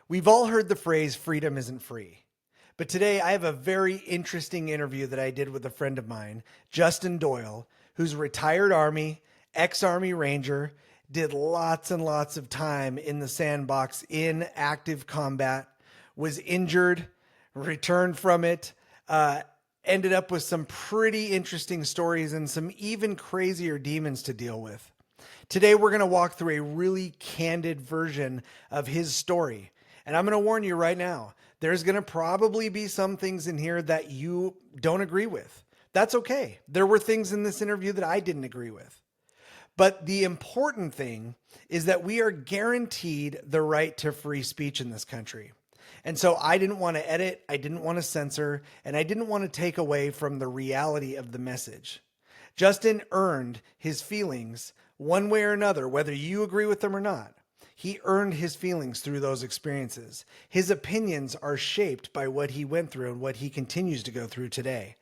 We've all heard the phrase freedom isn't free. But today I have a very interesting interview that I did with a friend of mine, Justin Doyle, who's a retired Army, ex Army Ranger, did lots and lots of time in the sandbox in active combat, was injured, returned from it, ended up with some pretty interesting stories and some even crazier demons to deal with. Today, we're going to walk through a really candid version of his story. And I'm going to warn you right now, there's going to probably be some things in here that you don't agree with. That's okay. There were things in this interview that I didn't agree with. But the important thing is that we are guaranteed the right to free speech in this country. And so I didn't want to edit, I didn't want to censor, and I didn't want to take away from the reality of the message. Justin earned his feelings one way or another, whether you agree with them or not. He earned his feelings through those experiences. His opinions are shaped by what he went through and what he continues to go through today.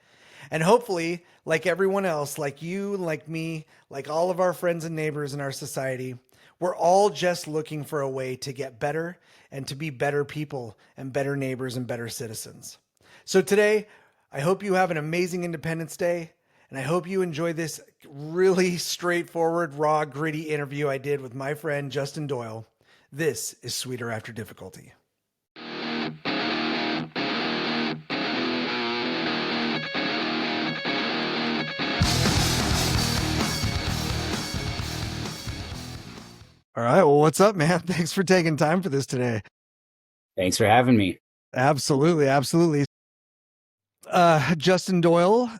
And hopefully, like everyone else, like you, like me, like all of our friends and neighbors in our society, we're all just looking for a way to get better and to be better people and better neighbors and better citizens. So today, I hope you have an amazing Independence Day. And I hope you enjoy this really straightforward, raw, gritty interview I did with my friend Justin Doyle. This is Sweeter After Difficulty. All right. Well, what's up, man? Thanks for taking time for this today. Thanks for having me. Absolutely. Absolutely. Justin Doyle,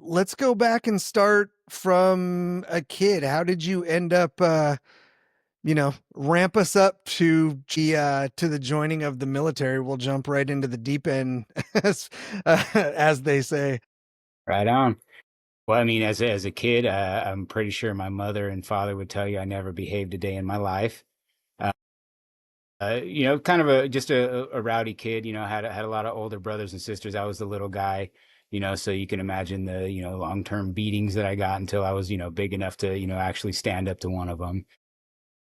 let's go back and start from a kid. How did you end up, ramp us up to the joining of the military? We'll jump right into the deep end, as they say. Right on. Well, I mean, as a kid, I'm pretty sure my mother and father would tell you I never behaved a day in my life. Uh, kind of just a rowdy kid. Had a lot of older brothers and sisters. I was the little guy. So you can imagine the long-term beatings that I got until I was big enough to actually stand up to one of them.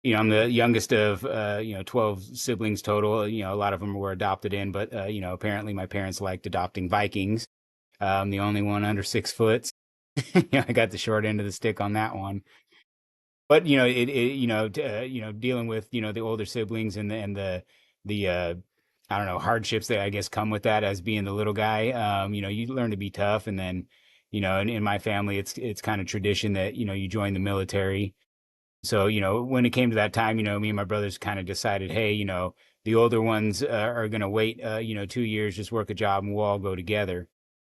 I'm the youngest of 12 siblings total. A lot of them were adopted in, but apparently my parents liked adopting Vikings. I'm the only one under 6 foot. I got the short end of the stick on that one. But dealing with the older siblings and the I don't know, hardships that I guess come with that as being the little guy. You learn to be tough, and then in my family, it's kind of tradition that you join the military. So when it came to that time, me and my brothers kind of decided, hey, the older ones are going to wait 2 years, just work a job, and we'll all go together.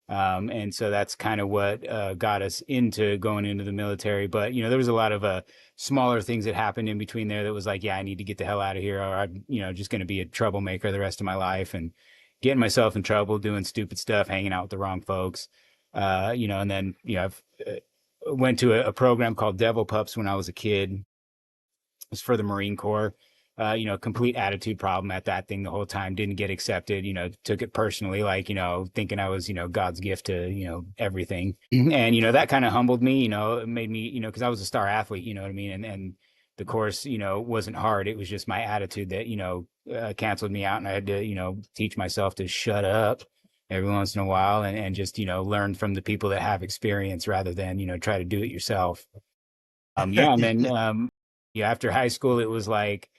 And so that's kind of what got us into going into the military. But there was a lot of smaller things that happened in between there that was like, yeah, I need to get the hell out of here, or I'm just going to be a troublemaker the rest of my life, and getting myself in trouble, doing stupid stuff, hanging out with the wrong folks. And then I've went to a program called Devil Pups when I was a kid. It was for the Marine Corps. Complete attitude problem at that thing the whole time. Didn't get accepted. Took it personally, like thinking I was God's gift to everything. And that kind of humbled me. It made me because I was a star athlete. You know what I mean? And the course wasn't hard. It was just my attitude that canceled me out, and I had to teach myself to shut up every once in a while and just learn from the people that have experience rather than try to do it yourself. Yeah, and then yeah, after high school, it was like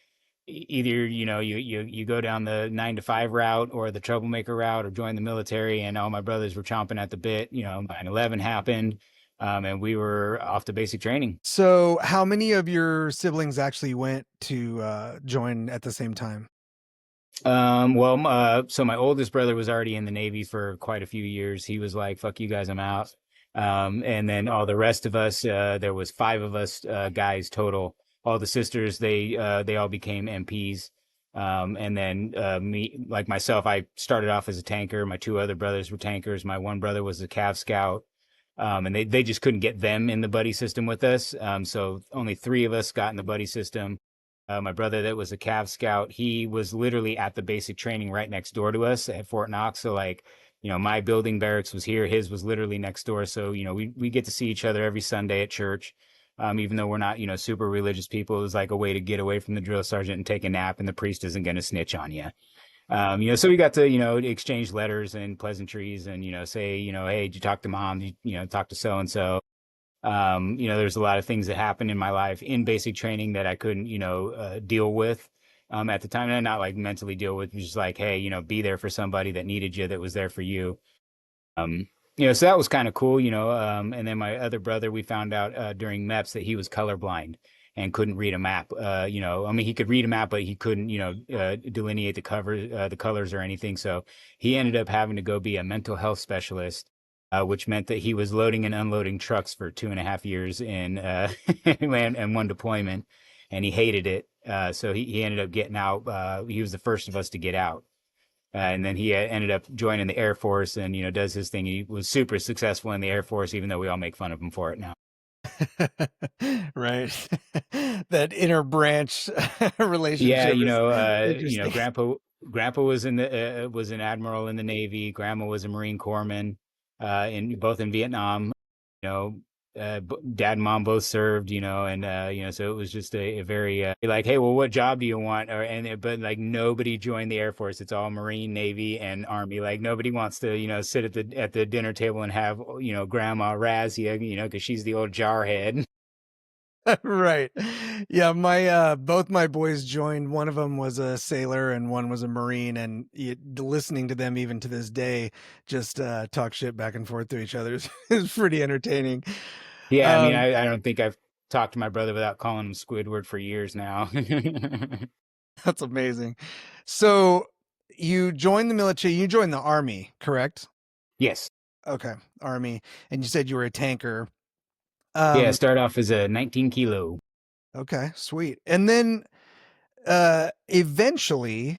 either you go down the 9 to 5 route or the troublemaker route or join the military. And all my brothers were chomping at the bit. 9/11 happened, and we were off to basic training. So, how many of your siblings actually went to join at the same time? So my oldest brother was already in the Navy for quite a few years. He was like, "Fuck you guys, I'm out." And then all the rest of us, there was 5 of us guys total. All the sisters, they all became MPs. And then me, like myself, I started off as a tanker. My 2 other brothers were tankers. My one brother was a Cav Scout. And they just couldn't get them in the buddy system with us. So only 3 of us got in the buddy system. My brother that was a Cav Scout, he was literally at the basic training right next door to us at Fort Knox. So like, my building barracks was here. His was literally next door. So, we get to see each other every Sunday at church. Even though we're not, super religious people. It was like a way to get away from the drill sergeant and take a nap, and the priest isn't going to snitch on you. So we got to, exchange letters and pleasantries and, say, hey, did you talk to mom? Did you talk to so and so? There's a lot of things that happened in my life in basic training that I couldn't, deal with at the time. And not like mentally deal with, just like, hey, be there for somebody that needed you, that was there for you. Um, so that was kind of cool, and then my other brother, we found out during MEPS that he was colorblind and couldn't read a map. I mean, he could read a map, but he couldn't, delineate the colors or anything. So he ended up having to go be a mental health specialist, which meant that he was loading and unloading trucks for 2.5 years in and one deployment, and he hated it. So he ended up getting out. He was the first of us to get out. And then he ended up joining the Air Force and, does his thing. He was super successful in the Air Force, even though we all make fun of him for it now. Right. That inner branch Yeah, relationship is interesting. Grandpa was was an admiral in the Navy. Grandma was a Marine corpsman, in both in Vietnam. You know, Dad and Mom both served. And so it was just a very like, hey, well, what job do you want? But like nobody joined the Air Force. It's all Marine, Navy, and Army. Like nobody wants to sit at the dinner table and have Grandma razz you, because she's the old jarhead. Right. Yeah, my both my boys joined. One of them was a sailor and one was a Marine, and listening to them even to this day just talk shit back and forth to each other is pretty entertaining. Yeah, I mean, Um, I don't think I've talked to my brother without calling him Squidward for years now. that's amazing. So you joined the military, you joined the Army, correct? Yes. Okay, Army, and you said you were a tanker. Yeah, Um, start off as a 19 kilo. okay, sweet. And then eventually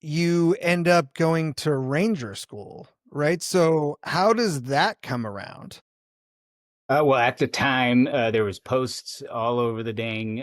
you end up going to ranger school, right? So how does that come around? Well, at the time, there was posts all over the dang,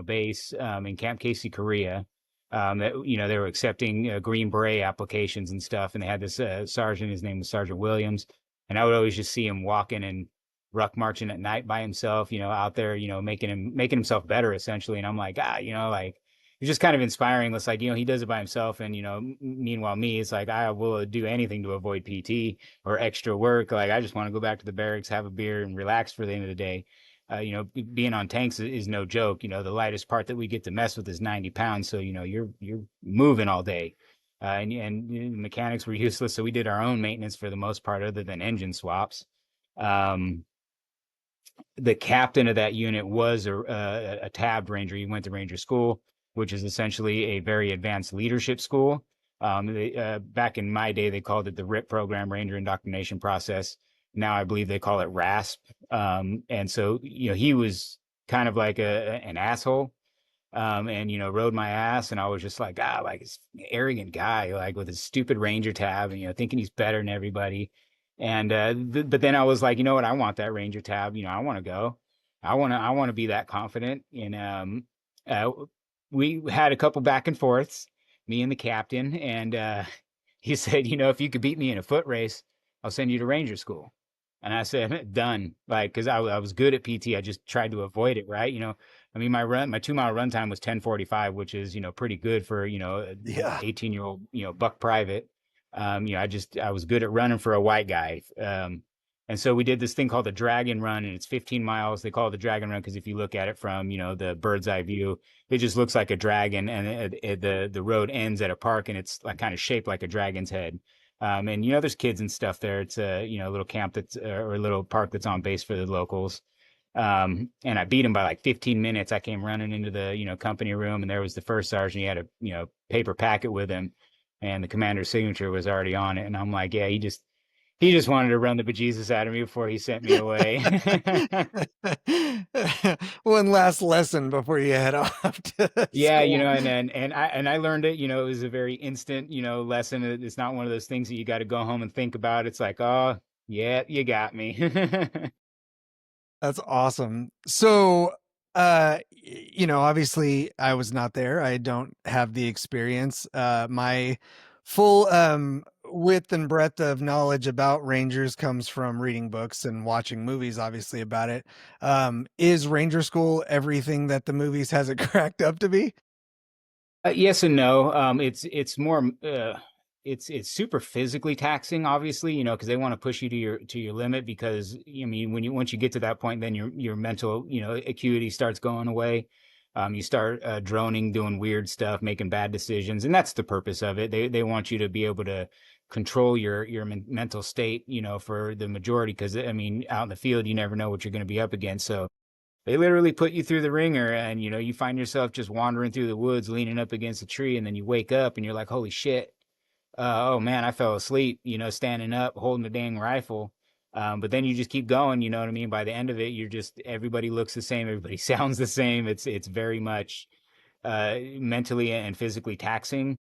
base in Camp Casey, Korea. That they were accepting Green Beret applications and stuff, and they had this sergeant. His name was Sergeant Williams, and I would always just see him walking and ruck marching at night by himself. Out there, making himself better essentially. And I'm like, like it's just kind of inspiring. It's like he does it by himself, and meanwhile me, it's like I will do anything to avoid PT or extra work. Like I just want to go back to the barracks, have a beer, and relax for the end of the day. Being on tanks is no joke. The lightest part that we get to mess with is 90 pounds. So you're moving all day, and mechanics were useless. So we did our own maintenance for the most part, other than engine swaps. Um, the captain of that unit was a tabbed ranger. He went to ranger school, which is essentially a very advanced leadership school. Back in my day, they called it the RIP program, Ranger Indoctrination Process. Now I believe they call it RASP. And so, he was kind of like an asshole, and rode my ass, and I was just like, like this arrogant guy, like with his stupid Ranger tab, and thinking he's better than everybody. And but then I was like, you know what? I want that Ranger tab. I want to go. I want to be that confident. And uh, we had a couple back and forths, me and the captain, and he said, if you could beat me in a foot race, I'll send you to Ranger school. And I said, done. Like, because I was good at PT. I just tried to avoid it, right? I mean, my 2 mile run time was 10:45, which is, pretty good for, an Yeah. 18-year-old, buck private. I was good at running for a white guy. And so we did this thing called the Dragon Run, and it's 15 miles. They call it the Dragon Run because if you look at it from, the bird's eye view, it just looks like a dragon, and the road ends at a park, and it's like kind of shaped like a dragon's head. And there's kids and stuff there. It's a little camp or a little park that's on base for the locals. And I beat him by like 15 minutes. I came running into the, company room, and there was the first sergeant. He had a, paper packet with him, and the commander's signature was already on it. And I'm like, yeah, he just wanted to run the bejesus out of me before he sent me away. One last lesson before you head off to Yeah, school. and I learned it. It was a very instant, lesson. It's not one of those things that you got to go home and think about. It's like, oh, yeah, you got me. That's awesome. So, obviously I was not there. I don't have the experience. My full width and breadth of knowledge about Rangers comes from reading books and watching movies, obviously, about it. Is Ranger School everything that the movies has it cracked up to be? Yes and no. It's more it's super physically taxing, obviously, because they want to push you to your limit because I mean when you once you get to that point, then your mental acuity starts going away. You start droning, doing weird stuff, making bad decisions, and that's the purpose of it. They want you to be able to control your mental state, for the majority. Because I mean, out in the field, you never know what you're going to be up against. So they literally put you through the ringer and you find yourself just wandering through the woods leaning up against a tree and then you wake up and you're like, holy shit. Oh man, I fell asleep, standing up holding the dang rifle. But then you just keep going, you know what I mean? By the end of it, you're just everybody looks the same, everybody sounds the same. It's very much mentally and physically taxing.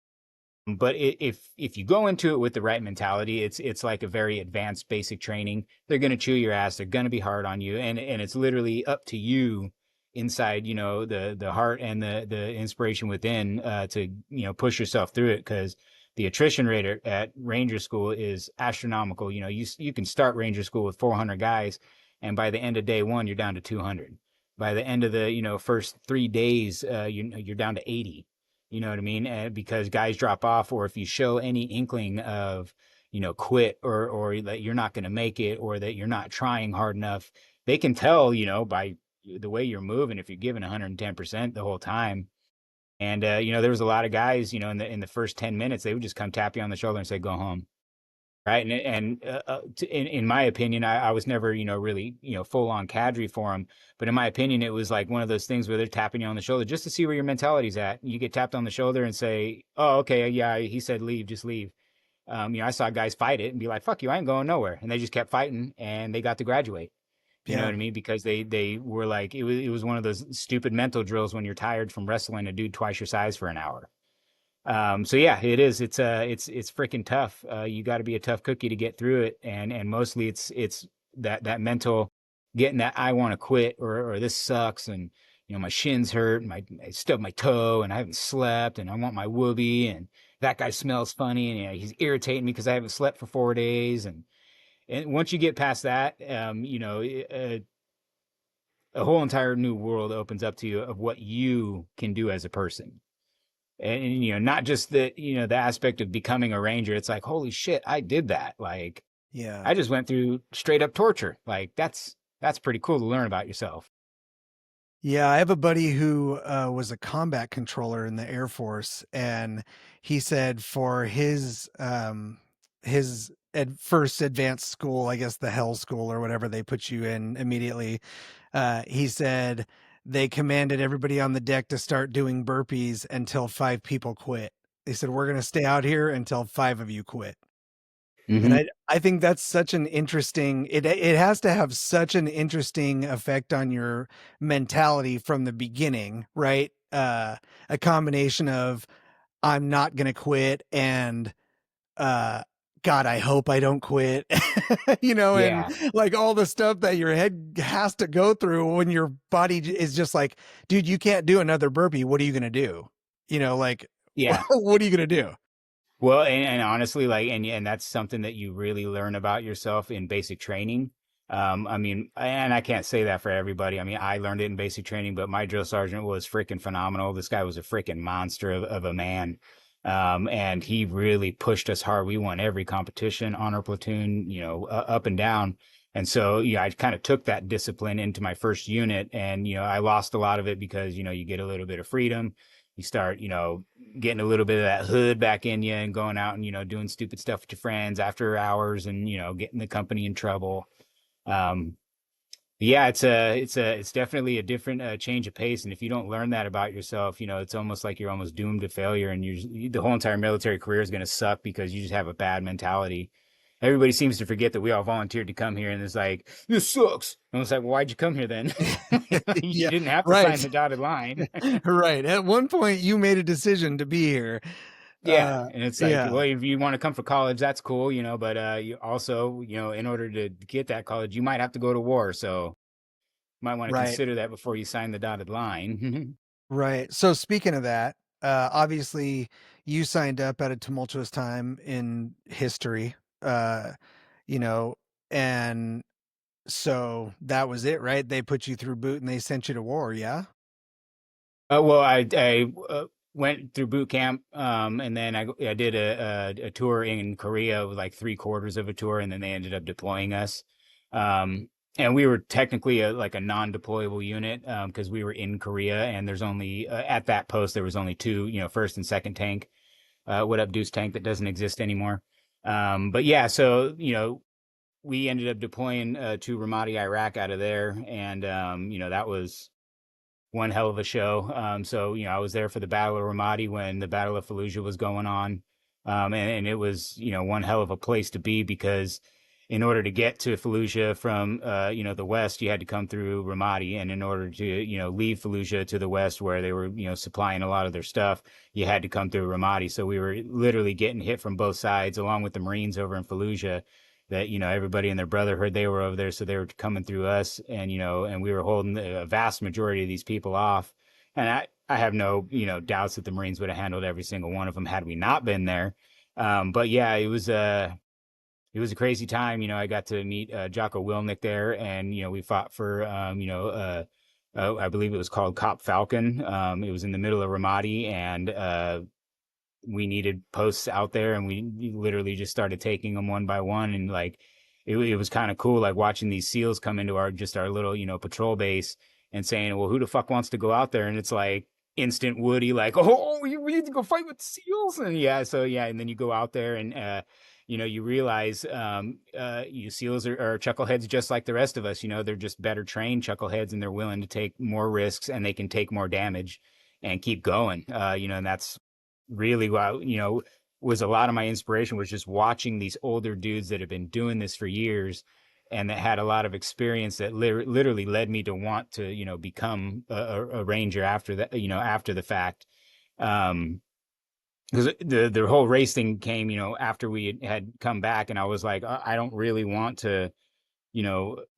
But if you go into it with the right mentality, it's like a very advanced basic training. They're going to chew your ass. They're going to be hard on you, and it's literally up to you inside, the heart and the inspiration within to push yourself through it because the attrition rate at Ranger School is astronomical. You can start Ranger School with 400 guys, and by the end of day one, you're down to 200. By the end of the first 3 days, you're down to 80. You know what I mean? Because guys drop off, or if you show any inkling of, quit or that you're not going to make it or that you're not trying hard enough, they can tell, by the way you're moving if you're giving 110% the whole time. And there was a lot of guys, in the first 10 minutes, they would just come tap you on the shoulder and say, go home. Right. In my opinion, I was never, really, full on cadre for him. But in my opinion, it was like one of those things where they're tapping you on the shoulder just to see where your mentality's at. You get tapped on the shoulder and say, oh, okay, yeah, he said leave, just leave. I saw guys fight it and be like, fuck you, I ain't going nowhere. And they just kept fighting and they got to graduate. You know Yeah. what I mean? Because they were like, it was one of those stupid mental drills when you're tired from wrestling a dude twice your size for an hour. So yeah, it is. It's freaking tough. You got to be a tough cookie to get through it, and mostly it's that mental getting that I want to quit or this sucks, and my shins hurt, and I stubbed my toe, and I haven't slept, and I want my whoopee, and that guy smells funny, and he's irritating me because I haven't slept for 4 days, and once you get past that, a whole entire new world opens up to you of what you can do as a person and not just the aspect of becoming a ranger. It's like holy shit, I did that. Like Yeah. I just went through straight up torture. Like that's pretty cool to learn about yourself. Yeah, I have a buddy who was a combat controller in the Air Force, and he said for his first advanced school, I guess the Hell School or whatever they put you in immediately, he said they commanded everybody on the deck to start doing burpees until five people quit. They said we're going to stay out here until five of you quit. And Mm-hmm. I think that's such an interesting it has to have such an interesting effect on your mentality from the beginning, right? A combination of I'm not gonna quit and uh God, I hope I don't quit. And Yeah, like all the stuff that your head has to go through when your body is just like, dude, you can't do another burpee. What are you gonna do? Like yeah. what are you gonna do? Well, and honestly, like, and that's something that you really learn about yourself in basic training. I mean, and I can't say that for everybody. I mean, I learned it in basic training, but my drill sergeant was freaking phenomenal. This guy was a freaking monster of a man. And he really pushed us hard. We won every competition on our platoon, up and down. And so, yeah, I kind of took that discipline into my first unit, and I lost a lot of it because you get a little bit of freedom. You start, getting a little bit of that hood back in you and going out and doing stupid stuff with your friends after hours and getting the company in trouble. um yeah, it's definitely a different change of pace, and if you don't learn that about yourself, it's almost like you're almost doomed to failure, and the whole entire military career is going to suck because you just have a bad mentality. Everybody seems to forget that we all volunteered to come here, and it's like this sucks, and it's like, well, why'd you come here then? You Yeah, didn't have to sign right. the dotted line. Right. At one point, you made a decision to be here. Yeah, and it's like, Yeah. well, if you want to come for college, that's cool, but you also, in order to get that college, you might have to go to war, so you might want to Right. consider that before you sign the dotted line. Right. So speaking of that, Obviously, you signed up at a tumultuous time in history, uh, you know, and so that was it, right? They put you through boot and they sent you to war, yeah? Well, I went through boot camp, and then I did a tour in Korea with like three-quarters of a tour, and then they ended up deploying us. And we were technically like a non-deployable unit because we were in Korea, and there's only at that post there was only two, first and second tank. What up, Deuce tank that doesn't exist anymore. But yeah, so we ended up deploying to Ramadi, Iraq, out of there, and that was one hell of a show. So I was there for the Battle of Ramadi when the Battle of Fallujah was going on, and it was one hell of a place to be because in order to get to Fallujah from the west, you had to come through Ramadi, and in order to leave Fallujah to the west, where they were supplying a lot of their stuff, you had to come through Ramadi. So we were literally getting hit from both sides, along with the Marines over in Fallujah that everybody and their brother heard they were over there, so they were coming through us, and and we were holding a vast majority of these people off. And I have no doubts that the Marines would have handled every single one of them had we not been there. But yeah, it was a crazy time. I got to meet Jocko Willnick there, and we fought for I believe it was called Cop Falcon. It was in the middle of Ramadi, and we needed posts out there, and we literally just started taking them one by one, and like it was kind of cool, like watching these SEALs come into our little patrol base and saying, well, who the fuck wants to go out there? And it's like instant Woody, like, oh, we need to go fight with SEALs. And yeah, so yeah, and then you go out there, and you realize you SEALs are chuckleheads just like the rest of us. They're just better trained chuckleheads, and they're willing to take more risks, and they can take more damage and keep going. And that's really what was a lot of my inspiration, was just watching these older dudes that have been doing this for years and that had a lot of experience that literally led me to want to become a ranger after that, after the fact. Because the whole race thing came after we had come back, and I was like, I don't really want to.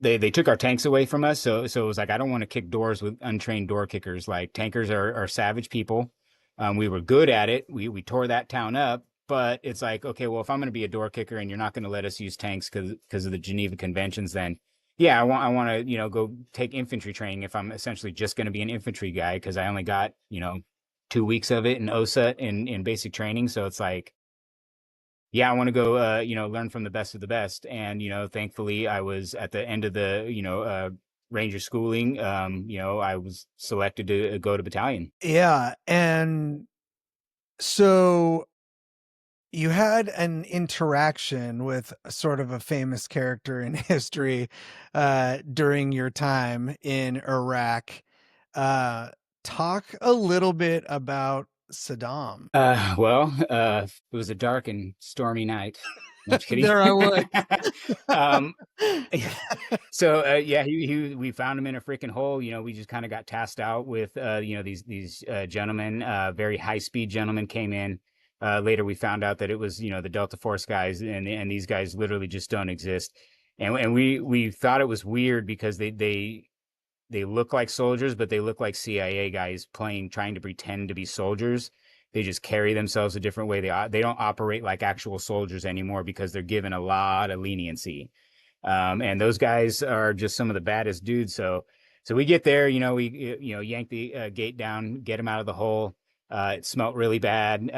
They took our tanks away from us, so it was like, I don't want to kick doors with untrained door kickers. Like, tankers are savage people. We were good at it. We tore that town up, but it's like, okay, well, if I'm going to be a door kicker and you're not going to let us use tanks because of the Geneva Conventions, then yeah, I want to go take infantry training if I'm essentially just going to be an infantry guy, because I only got 2 weeks of it in OSUT in basic training. So it's like, yeah, I want to go, learn from the best of the best. And, thankfully I was at the end of the, Ranger schooling. I was selected to go to battalion. Yeah, and so you had an interaction with sort of a famous character in history during your time in Iraq. Uh, Talk a little bit about Saddam. Well, it was a dark and stormy night. No, I'm just kidding. There I would. um, so yeah, we found him in a freaking hole. We just kind of got tasked out with these gentlemen, very high speed gentlemen came in. Later we found out that it was the Delta Force guys, and these guys literally just don't exist. And we thought it was weird because they look like soldiers, but they look like CIA guys trying to pretend to be soldiers. They just carry themselves a different way. They don't operate like actual soldiers anymore because they're given a lot of leniency. And those guys are just some of the baddest dudes. So we get there, we yank the gate down, get him out of the hole. It smelt really bad.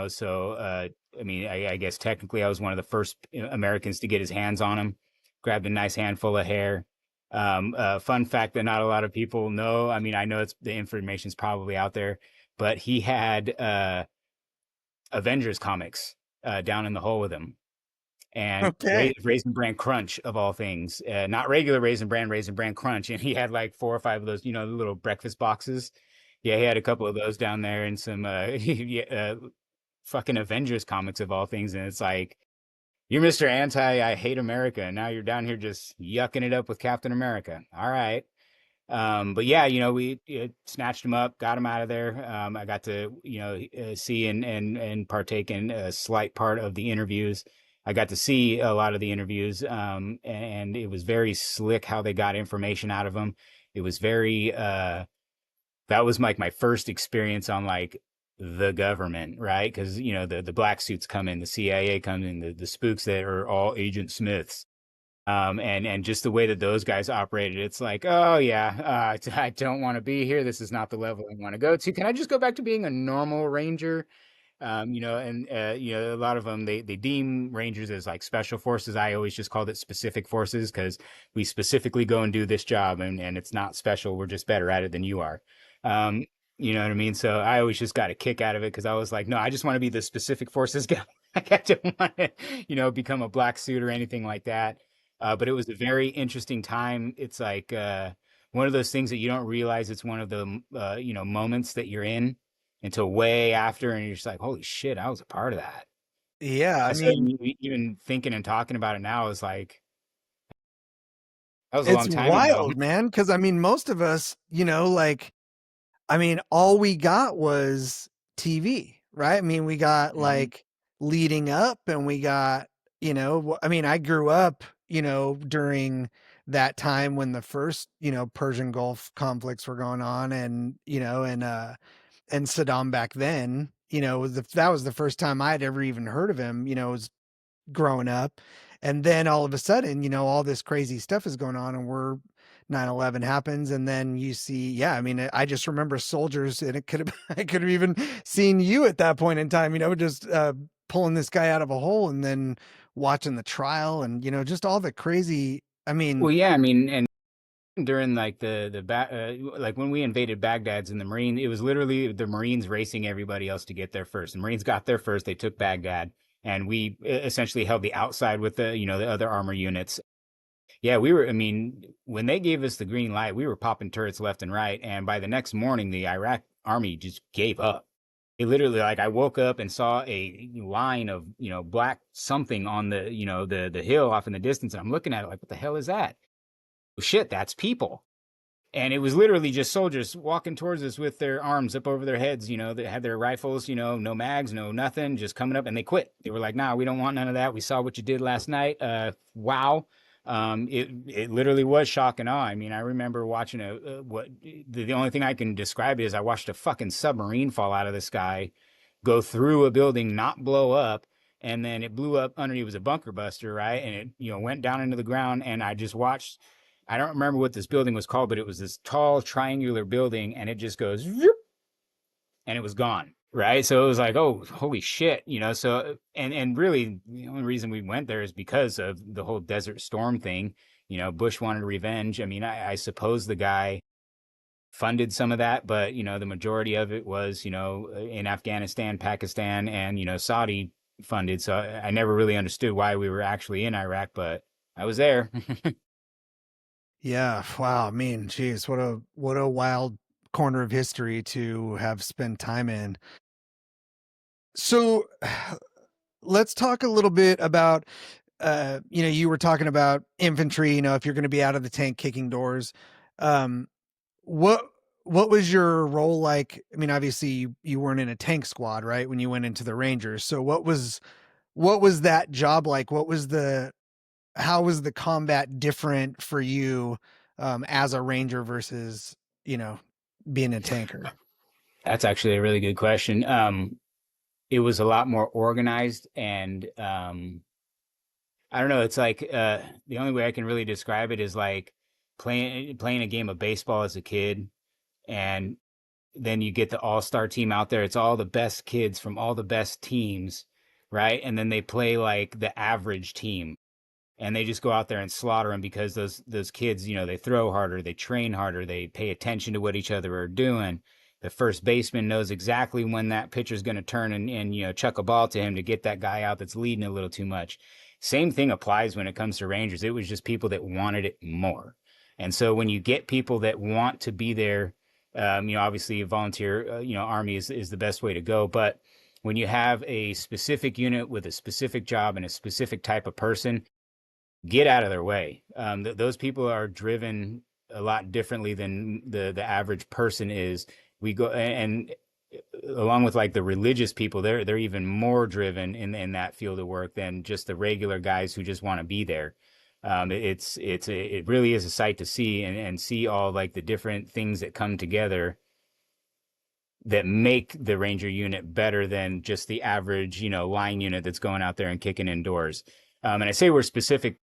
So I mean, I guess technically I was one of the first Americans to get his hands on him. Grabbed a nice handful of hair. Fun fact that not a lot of people know. I mean, I know the information's probably out there, but he had Avengers comics down in the hole with him, and Okay. Raisin Bran Crunch of all things, not regular Raisin Bran Crunch, and he had like 4 or 5 of those, the little breakfast boxes. Yeah, he had a couple of those down there, and some yeah, fucking Avengers comics of all things, and it's like, you're Mr. Anti, I hate America, and now you're down here just yucking it up with Captain America. All right. But yeah, we snatched him up, got him out of there. I got to, see and partake in a slight part of the interviews. I got to see a lot of the interviews, and it was very slick how they got information out of them. It was very, that was like my first experience on like the government, right? Because the black suits come in, the CIA comes in, the spooks that are all Agent Smiths. And just the way that those guys operated, it's like, oh yeah, I don't want to be here. This is not the level I want to go to. Can I just go back to being a normal ranger? And a lot of them they deem rangers as like special forces. I always just called it specific forces because we specifically go and do this job, and it's not special. We're just better at it than you are. Um, you know what I mean? So I always just got a kick out of it because I was like, no, I just want to be the specific forces guy. Like, I don't want to, become a black suit or anything like that. But it was a very interesting time. It's like one of those things that you don't realize it's one of the moments that you're in until way after, and you're just like, holy shit, I was a part of that. Yeah, I So mean, even thinking and talking about it now is like that was a it's long time ago. wild, man. Cause I mean, most of us, like, I mean, all we got was TV, right? I mean, we got Mhm. like leading up and we got, I mean, I grew up, during that time when the first, Persian Gulf conflicts were going on and Saddam back then, that was the first time I'd ever even heard of him, was growing up. And then all of a sudden, all this crazy stuff is going on and we're 9/11 happens. And then you see, yeah, I mean, I just remember soldiers and it could have, I could have even seen you at that point in time, just pulling this guy out of a hole and then watching the trial and, just all the crazy, I mean, Well, yeah, I mean, and during like like when we invaded Baghdad's in the Marine, it was literally the Marines racing everybody else to get there first. The Marines got there first, they took Baghdad, and we essentially held the outside with the other armor units. Yeah, I mean, when they gave us the green light, we were popping turrets left and right. And by the next morning, the Iraq army just gave up. It literally, like, I woke up and saw a line of, black something on the hill off in the distance. And I'm looking at it like, what the hell is that? Oh, shit, that's people. And it was literally just soldiers walking towards us with their arms up over their heads, that had their rifles, no mags, no nothing, just coming up, and they quit. They were like, nah, we don't want none of that. We saw what you did last night. Wow. It literally was shock and awe. I mean, I remember watching the only thing I can describe it is I watched a fucking submarine fall out of the sky, go through a building, not blow up, and then it blew up underneath. It was a bunker buster, right? And it, went down into the ground, and I just watched. I don't remember what this building was called, but it was this tall triangular building, and it just goes, and it was gone. Right. So it was like, oh, holy shit, So, and really, the only reason we went there is because of the whole Desert Storm thing. Bush wanted revenge. I mean, I suppose the guy funded some of that, but, the majority of it was, in Afghanistan, Pakistan, and, Saudi funded. So I never really understood why we were actually in Iraq, but I was there. yeah, wow. I mean, geez, what a wild corner of history to have spent time in. So let's talk a little bit about you were talking about infantry, if you're going to be out of the tank kicking doors. Um, what what was your role like? I mean, obviously you weren't in a tank squad, right? When you went into the Rangers. So what was that job like? How was the combat different for you as a Ranger versus, you know, being a tanker? That's actually a really good question. It was a lot more organized and I don't know, it's like the only way I can really describe it is like playing a game of baseball as a kid, and then you get the all-star team out there. It's all the best kids from all the best teams, right? And then they play like the average team, and they just go out there and slaughter them because those kids, they throw harder, they train harder, they pay attention to what each other are doing. The first baseman knows exactly when that pitcher's going to turn and chuck a ball to him to get that guy out that's leading a little too much. Same thing applies when it comes to Rangers. It was just people that wanted it more. And so when you get people that want to be there, obviously a volunteer, army is the best way to go. But when you have a specific unit with a specific job and a specific type of person, get out of their way. Those people are driven a lot differently than the average person is. We go and along with like the religious people, they're even more driven in that field of work than just the regular guys who just want to be there. It really is a sight to see and see all like the different things that come together that make the Ranger unit better than just the average, line unit that's going out there and kicking indoors. And I say we're specific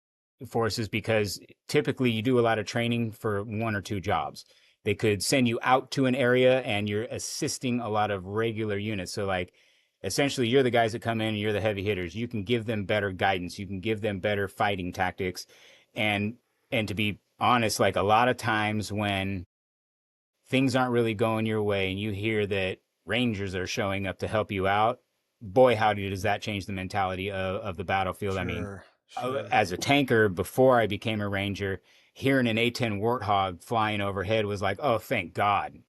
forces because typically you do a lot of training for one or two jobs. They could send you out to an area and you're assisting a lot of regular units. So like essentially you're the guys that come in and you're the heavy hitters. You can give them better guidance. You can give them better fighting tactics. And to be honest, like a lot of times when things aren't really going your way and you hear that Rangers are showing up to help you out, boy, howdy, does that change the mentality of the battlefield. I mean, Sure, sure. as a tanker, before I became a Ranger, hearing an A-10 Warthog flying overhead was like, oh, thank God.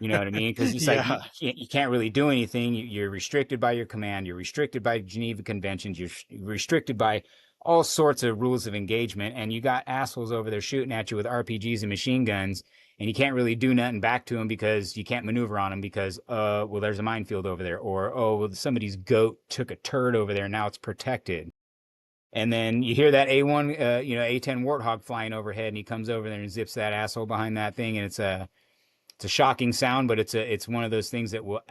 You know what I mean? Because it's like Yeah, you can't really do anything. You're restricted by your command. You're restricted by Geneva Conventions. You're restricted by all sorts of rules of engagement. And you got assholes over there shooting at you with RPGs and machine guns, and you can't really do nothing back to them because you can't maneuver on them because, well, there's a minefield over there, or oh, well, somebody's goat took a turd over there. Now it's protected. And then you hear that A1, A10 Warthog flying overhead, and he comes over there and zips that asshole behind that thing, and it's a shocking sound, but it's one of those things that will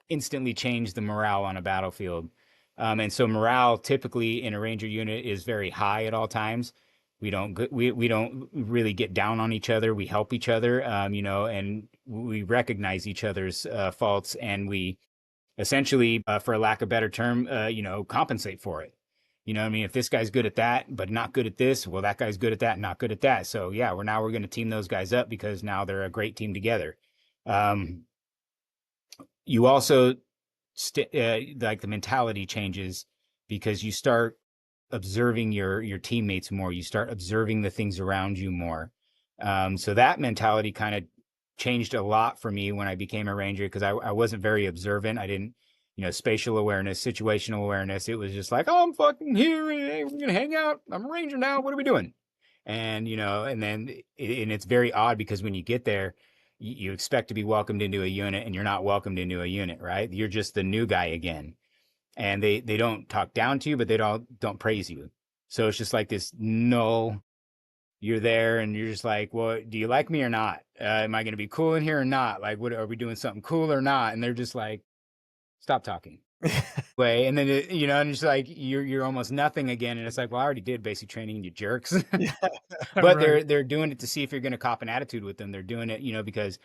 instantly change the morale on a battlefield. And so morale typically in a ranger unit is very high at all times. We don't really get down on each other. We help each other, and we recognize each other's faults, and we essentially, for a lack of a better term, compensate for it. You know what I mean? If this guy's good at that, but not good at this, well, that guy's good at that, not good at that. So yeah, we're going to team those guys up because now they're a great team together. Um, you also like the mentality changes because you start observing your teammates more. You start observing the things around you more. So that mentality kind of changed a lot for me when I became a ranger because I wasn't very observant. I didn't, spatial awareness, situational awareness. It was just like, oh, I'm fucking here. Hey, we're gonna hang out. I'm a ranger now. What are we doing? And and then and it's very odd because when you get there, you expect to be welcomed into a unit and you're not welcomed into a unit, right? You're just the new guy again. And they don't talk down to you, but they don't praise you. So it's just like this null. You're there and you're just like, well, do you like me or not? Am I going to be cool in here or not? Like, what are we doing something cool or not? And they're just like, stop talking. Way. And then, and it's like, you're almost nothing again. And it's like, well, I already did basic training, you jerks. yeah, But right. they're doing it to see if you're going to cop an attitude with them. They're doing it, because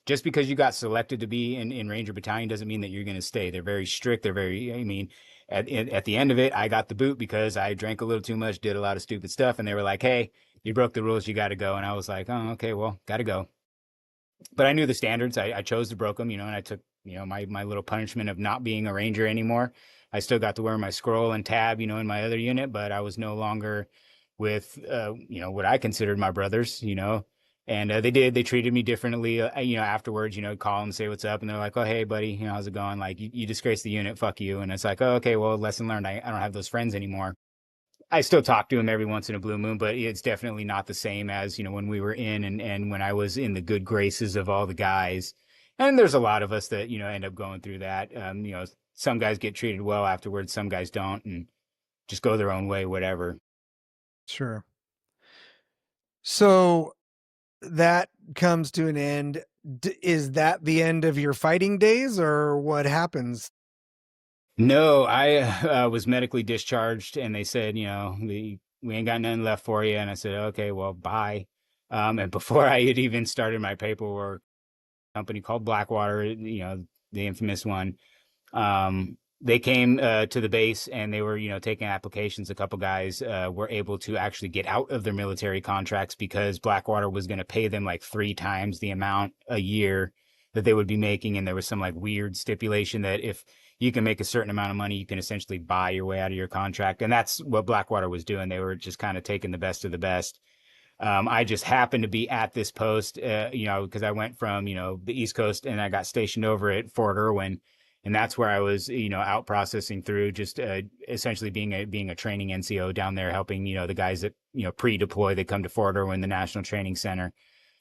just because you got selected to be in Ranger Battalion doesn't mean that you're going to stay. They're very strict. They're very, I mean, at the end of it, I got the boot because I drank a little too much, did a lot of stupid stuff. And they were like, hey, you broke the rules. You got to go. And I was like, oh, okay, well, got to go. But I knew the standards. I chose to broke them, and I took, my little punishment of not being a Ranger anymore. I still got to wear my scroll and tab, in my other unit, but I was no longer with, what I considered my brothers, and they treated me differently, afterwards, call and say what's up. And they're like, oh, hey, buddy, how's it going? Like, you disgraced the unit. Fuck you. And it's like, oh, okay, well, lesson learned. I don't have those friends anymore. I still talk to him every once in a blue moon, but it's definitely not the same as, when we were in and when I was in the good graces of all the guys. And there's a lot of us that, end up going through that. Some guys get treated well afterwards, some guys don't, and just go their own way, whatever. Sure. So that comes to an end. Is that the end of your fighting days or what happens? No, I was medically discharged and they said, we ain't got nothing left for you. And I said, okay, well, bye. And before I had even started my paperwork, a company called Blackwater, the infamous one, they came to the base and they were, taking applications. A couple guys were able to actually get out of their military contracts because Blackwater was going to pay them like 3 times the amount a year that they would be making. And there was some like weird stipulation that if you can make a certain amount of money, you can essentially buy your way out of your contract. And that's what Blackwater was doing. They were just kind of taking the best of the best. I just happened to be at this post, because I went from, the East Coast and I got stationed over at Fort Irwin. And that's where I was, out processing through just essentially being a training NCO down there, helping, the guys that, pre-deploy, they come to Fort Irwin, the National Training Center.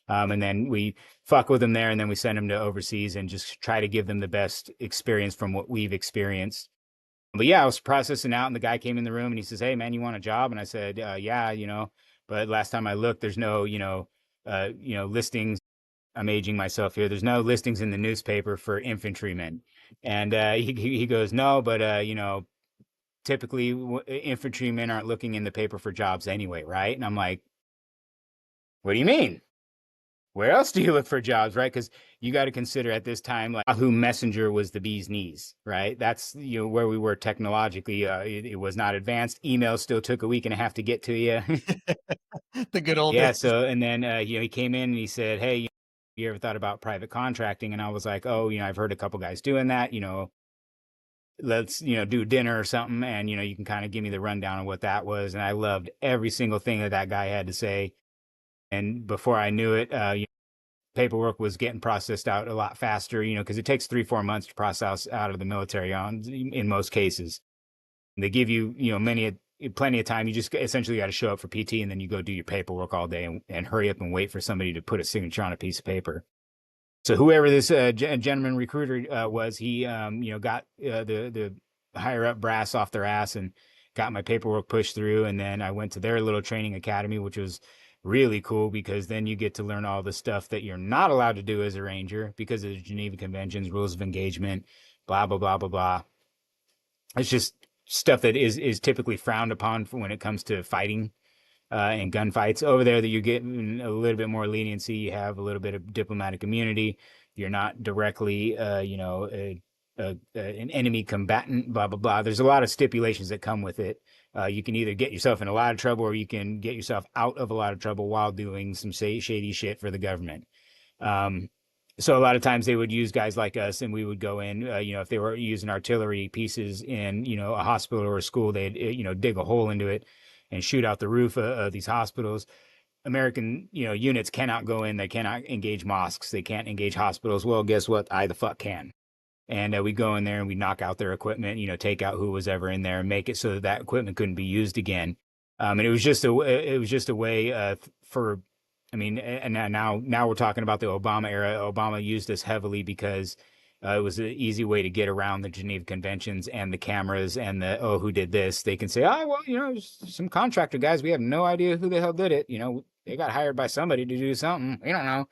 And then we fuck with them there and then we send them to overseas and just try to give them the best experience from what we've experienced. But yeah, I was processing out and the guy came in the room and he says, hey man, you want a job? And I said, yeah, but last time I looked, there's no, listings I'm aging myself here. There's no listings in the newspaper for infantrymen. And he goes, no, but typically infantrymen aren't looking in the paper for jobs anyway, right? And I'm like, what do you mean? Where else do you look for jobs, right? Because you got to consider at this time, like Yahoo Messenger was the bee's knees, right? That's where we were technologically. It was not advanced. Email still took a week and a half to get to you. The good old Yeah. days. So and then he came in and he said, "Hey, you ever thought about private contracting?" And I was like, "Oh, I've heard a couple guys doing that. Let's do dinner or something, and you can kind of give me the rundown of what that was." And I loved every single thing that guy had to say. And before I knew it, paperwork was getting processed out a lot faster, because it takes 3-4 months to process out of the military in most cases. They give you, plenty of time. You just essentially got to show up for PT and then you go do your paperwork all day and hurry up and wait for somebody to put a signature on a piece of paper. So whoever this gentleman recruiter was, he, got the higher up brass off their ass and got my paperwork pushed through. And then I went to their little training academy, which was really cool because then you get to learn all the stuff that you're not allowed to do as a ranger because of the Geneva Conventions, rules of engagement, blah blah blah blah blah. It's just stuff that is typically frowned upon when it comes to fighting and gunfights. Over there, that you get a little bit more leniency. You have a little bit of diplomatic immunity. You're not directly, an enemy combatant. Blah blah blah. There's a lot of stipulations that come with it. You can either get yourself in a lot of trouble, or you can get yourself out of a lot of trouble while doing some shady shit for the government. Um, so a lot of times they would use guys like us, and we would go in. If they were using artillery pieces in a hospital or a school, they'd dig a hole into it and shoot out the roof of these hospitals. American units cannot go in. They cannot engage mosques. They can't engage hospitals. Well, guess what? I the fuck can. And we go in there and we knock out their equipment, take out who was ever in there and make it so that equipment couldn't be used again. And it was just a way for, I mean, and now we're talking about the Obama era. Obama used this heavily because it was an easy way to get around the Geneva Conventions and the cameras and who did this? They can say, oh, well, some contractor guys, we have no idea who the hell did it. They got hired by somebody to do something. We don't know.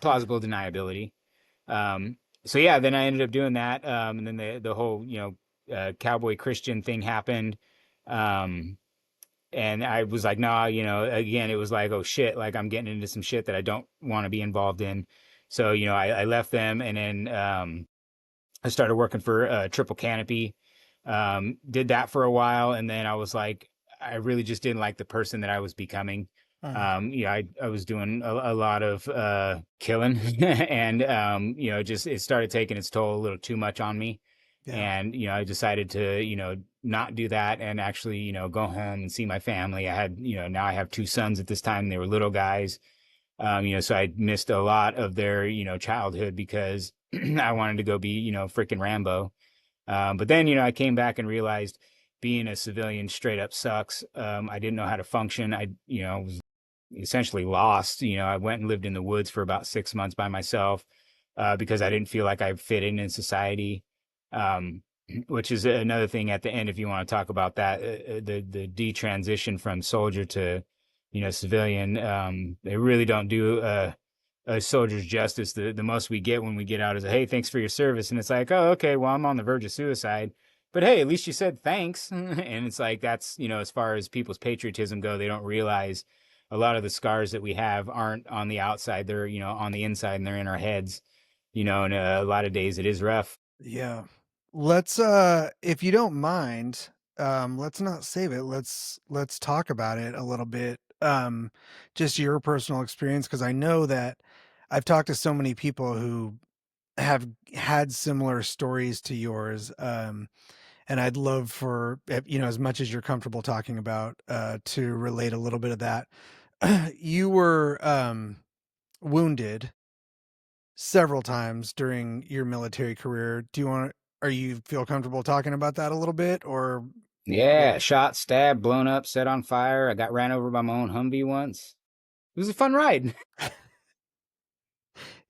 Plausible deniability. Um, so yeah, then I ended up doing that. And then the whole, cowboy Christian thing happened. Um, and I was like, nah, again, it was like, oh shit, like I'm getting into some shit that I don't want to be involved in. So, I left them and then, I started working for Triple Canopy. Did that for a while. And then I was like, I really just didn't like the person that I was becoming. Uh, I was doing a lot of killing and, just it started taking its toll a little too much on me. yeah. And, I decided to, not do that and actually, go home and see my family. I had, now I have 2 sons at this time. They were little guys. So I missed a lot of their, childhood because I wanted to go be, freaking Rambo. But then, I came back and realized being a civilian straight up sucks. I didn't know how to function. I, was essentially lost. I went and lived in the woods for about 6 months by myself because I didn't feel like I fit in society. Um, which is another thing at the end, if you want to talk about that, the detransition from soldier to, civilian. They really don't do a soldier's justice. The most we get when we get out is, hey, thanks for your service. And it's like, oh, okay, well, I'm on the verge of suicide. But hey, at least you said thanks. And it's like, that's, as far as people's patriotism go, they don't realize a lot of the scars that we have aren't on the outside. They're, on the inside and they're in our heads, and a lot of days it is rough. Yeah. Let's if you don't mind, let's not save it. Let's talk about it a little bit. Just your personal experience, because I know that I've talked to so many people who have had similar stories to yours. And I'd love for as much as you're comfortable talking about, to relate a little bit of that. You were wounded several times during your military career. Are you feel comfortable talking about that a little bit or what? Yeah, shot, stabbed, blown up, set on fire. I got ran over by my own Humvee once. It was a fun ride.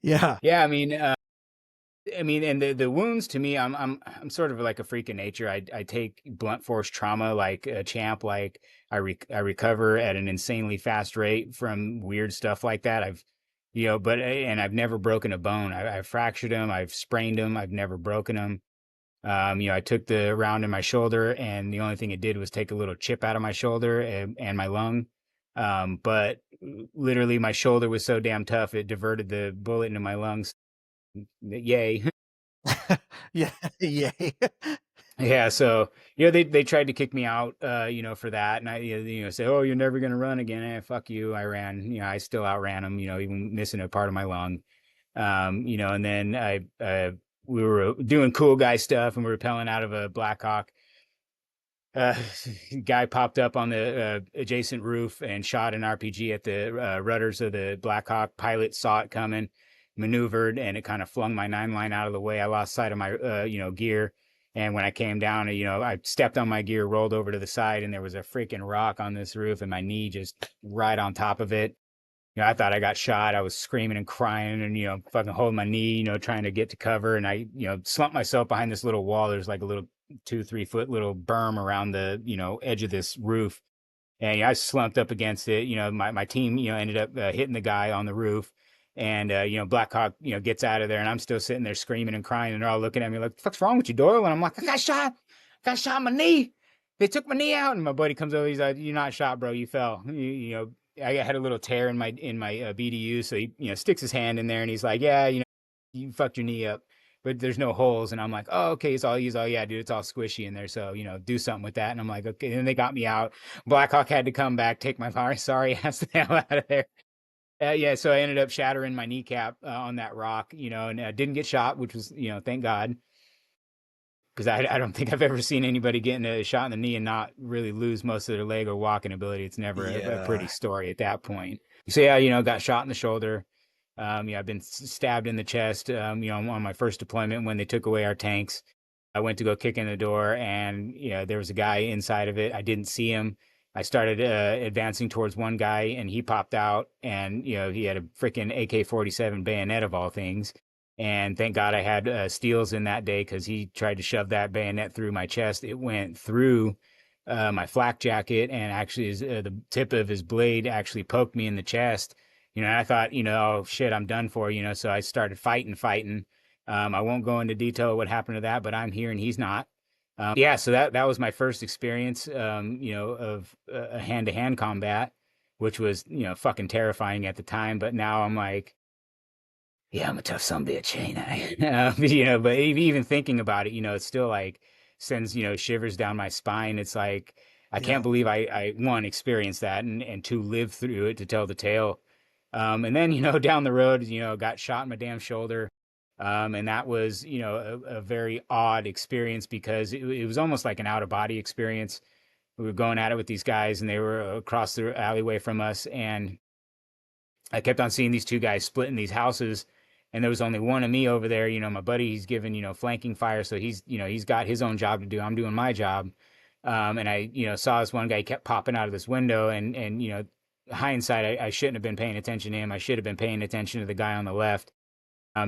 Yeah. Yeah, I mean, and the wounds to me, I'm sort of like a freak of nature. I take blunt force trauma like a champ. Like I recover at an insanely fast rate from weird stuff like that. but and I've never broken a bone. I've fractured them, I've sprained them, I've never broken them. I took the round in my shoulder, and the only thing it did was take a little chip out of my shoulder and my lung. But literally, my shoulder was so damn tough, it diverted the bullet into my lungs. Yay. Yeah, yay. Yeah, so they tried to kick me out, for that, and I say, oh, you're never gonna run again. Fuck you. I ran, I still outran them, even missing a part of my lung. And then we were doing cool guy stuff, and we were rappelling out of a Blackhawk. uh, Guy popped up on the adjacent roof and shot an RPG at the rudders of the Blackhawk. Pilot saw it coming, maneuvered, and it kind of flung my 9 line out of the way. I lost sight of my gear, and when I came down, I stepped on my gear, rolled over to the side, and there was a freaking rock on this roof, and my knee just right on top of it. I thought I got shot. I was screaming and crying and, fucking holding my knee, trying to get to cover. And I, slumped myself behind this little wall. There's like a little 2, 3 foot little berm around the, edge of this roof. And I slumped up against it. My team, ended up hitting the guy on the roof. And, Blackhawk, gets out of there. And I'm still sitting there screaming and crying. And they're all looking at me like, what the fuck's wrong with you, Doyle? And I'm like, got shot in my knee. They took my knee out. And my buddy comes over. He's like, you're not shot, bro. You fell. I had a little tear in my BDU. So he, sticks his hand in there and he's like, yeah, you fucked your knee up, but there's no holes. And I'm like, oh, okay. He's all, yeah, dude, it's all squishy in there. So, do something with that. And I'm like, okay. And they got me out. Blackhawk had to come back, take my sorry ass the hell out of there. Yeah. So I ended up shattering my kneecap on that rock, and didn't get shot, which was, thank God. Because I don't think I've ever seen anybody getting a shot in the knee and not really lose most of their leg or walking ability. It's never a pretty Yeah. story at that point. So yeah, got shot in the shoulder. I've been stabbed in the chest. On my first deployment when they took away our tanks, I went to go kick in the door, and there was a guy inside of it. I didn't see him. I started advancing towards one guy, and he popped out, and he had a freaking AK-47 bayonet of all things. And thank God I had steels in that day because he tried to shove that bayonet through my chest. It went through my flak jacket, and actually, the tip of his blade actually poked me in the chest. I thought, oh shit, I'm done for. So I started fighting. I won't go into detail what happened to that, but I'm here and he's not. Yeah, so that was my first experience, of a hand to hand combat, which was fucking terrifying at the time. But now I'm like, yeah, I'm a tough son of a bitch, ain't I? But even thinking about it, it's still like sends, shivers down my spine. It's like, I can't Yeah. believe I one, experienced that and two, lived through it to tell the tale. And then, down the road, got shot in my damn shoulder. And that was, a very odd experience because it was almost like an out of body experience. We were going at it with these guys and they were across the alleyway from us. And I kept on seeing these two guys splitting these houses, and there was only one of me over there. My buddy, he's given, flanking fire, so he's got his own job to do. I'm doing my job. And I, saw this one guy kept popping out of this window, and hindsight, I shouldn't have been paying attention to him. I should have been paying attention to the guy on the left.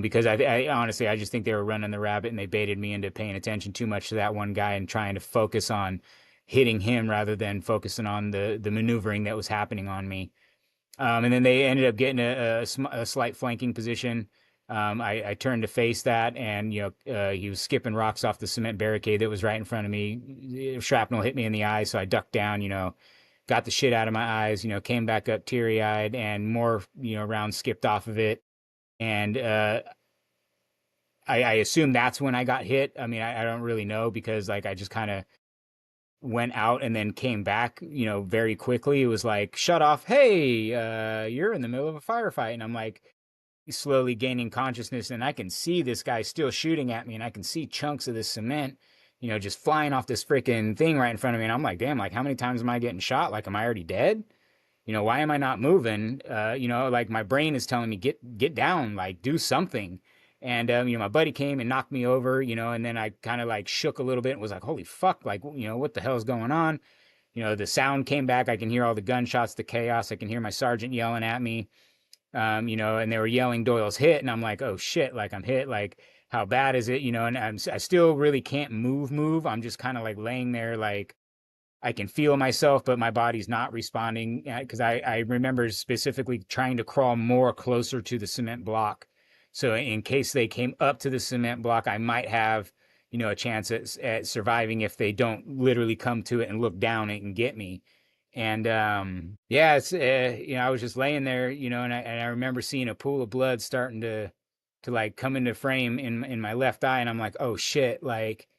Because I honestly, I just think they were running the rabbit and they baited me into paying attention too much to that one guy and trying to focus on hitting him rather than focusing on the maneuvering that was happening on me. And then they ended up getting a slight flanking position. I turned to face that, and he was skipping rocks off the cement barricade that was right in front of me. Shrapnel hit me in the eye, so I ducked down. Got the shit out of my eyes. Came back up teary eyed, and more rounds skipped off of it. And I assume that's when I got hit. I mean, I don't really know because like I just kind of went out and then came back, very quickly. It was like, shut off. Hey, you're in the middle of a firefight. And I'm like slowly gaining consciousness and I can see this guy still shooting at me and I can see chunks of this cement, just flying off this freaking thing right in front of me. And I'm like, damn, like how many times am I getting shot? Like, am I already dead? Why am I not moving? Like my brain is telling me, get down, like do something. And my buddy came and knocked me over, and then I kind of like shook a little bit and was like, holy fuck, like, what the hell's going on? The sound came back. I can hear all the gunshots, the chaos. I can hear my sergeant yelling at me, and they were yelling Doyle's hit. And I'm like, oh shit, like I'm hit. Like, how bad is it? And I still really can't move. I'm just kind of like laying there, like, I can feel myself, but my body's not responding because I remember specifically trying to crawl more closer to the cement block. So in case they came up to the cement block, I might have, a chance at surviving if they don't literally come to it and look down and get me. And yeah, it's I was just laying there, and I remember seeing a pool of blood starting to like come into frame in my left eye, and I'm like, oh shit, like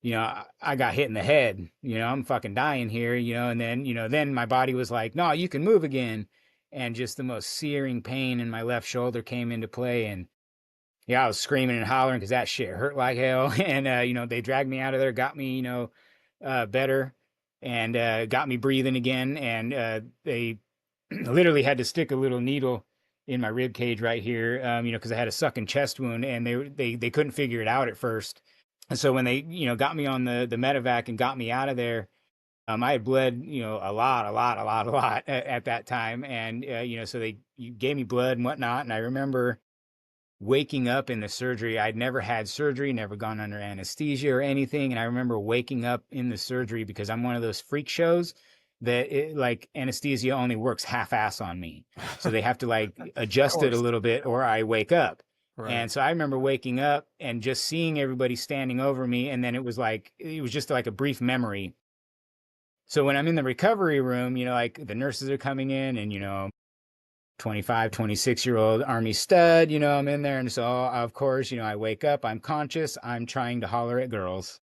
I got hit in the head, I'm fucking dying here, and then my body was like, no, you can move again. And just the most searing pain in my left shoulder came into play. And yeah, I was screaming and hollering because that shit hurt like hell. And, they dragged me out of there, got me, better and got me breathing again. And they literally had to stick a little needle in my rib cage right here, because I had a sucking chest wound and they couldn't figure it out at first. And so when they, got me on the medevac and got me out of there, I had bled, a lot at that time. And, so they gave me blood and whatnot. And I remember waking up in the surgery. I'd never had surgery, never gone under anesthesia or anything. And I remember waking up in the surgery because I'm one of those freak shows that like anesthesia only works half ass on me. So they have to like Of adjust it a course. little bit or I wake up. Right. And so I remember waking up and just seeing everybody standing over me. And then it was just like a brief memory. So when I'm in the recovery room, like the nurses are coming in and, 25, 26-year-old Army stud, I'm in there. And so, of course, I wake up, I'm conscious, I'm trying to holler at girls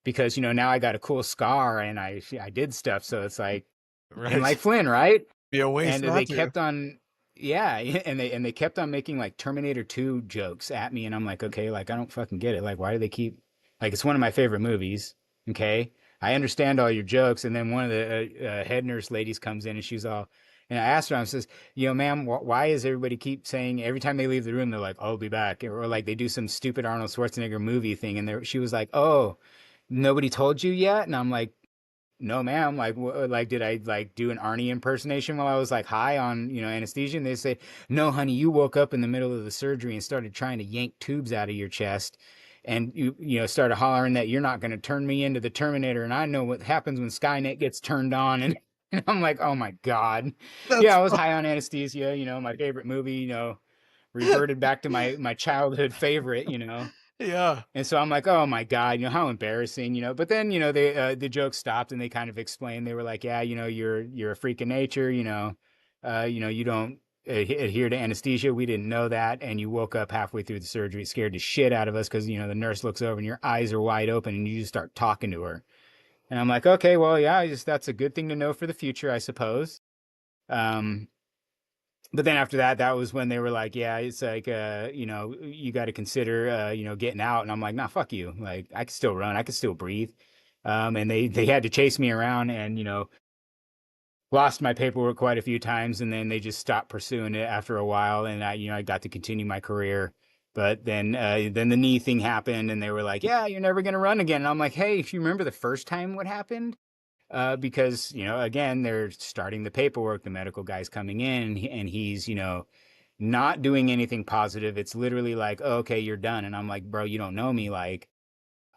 because, now I got a cool scar and I did stuff. So it's like, and Right. like Flynn, right? Be a waste And not they to. kept on, yeah, and they kept on making like Terminator 2 jokes at me, and I'm like, okay, like I don't fucking get it. Like, why do they keep like it's one of my favorite movies? Okay, I understand all your jokes, and then one of the head nurse ladies comes in, and she's all, and I asked her, I says, ma'am, why is everybody keep saying every time they leave the room, they're like, I'll be back, or like they do some stupid Arnold Schwarzenegger movie thing, and she was like, oh, nobody told you yet, and I'm like, no, ma'am. Like, like, did I like do an Arnie impersonation while I was like high on, anesthesia? And they say, no, honey, you woke up in the middle of the surgery and started trying to yank tubes out of your chest. And started hollering that you're not going to turn me into the Terminator. And I know what happens when Skynet gets turned on. And, and I'm like, oh my God. Yeah, That's I was high on anesthesia, my favorite movie, reverted back to my childhood favorite, yeah. and so I'm like, oh my God, how embarrassing, But then, they the joke stopped and they kind of explained. They were like, yeah, you're a freak of nature, you don't adhere to anesthesia. We didn't know that, and you woke up halfway through the surgery. It scared the shit out of us because the nurse looks over and your eyes are wide open and you just start talking to her. And I'm like, okay, well, yeah, that's a good thing to know for the future, I suppose. Um, but then after that, that was when they were like, yeah, it's like, you got to consider, getting out. And I'm like, nah, fuck you. Like, I can still run. I can still breathe. And they had to chase me around and, lost my paperwork quite a few times. And then they just stopped pursuing it after a while. And I got to continue my career. But then the knee thing happened and they were like, yeah, you're never going to run again. And I'm like, hey, if you remember the first time what happened, because again they're starting the paperwork, the medical guy's coming in and he's not doing anything positive. It's literally like, oh, okay, you're done. And I'm like, bro, you don't know me. Like,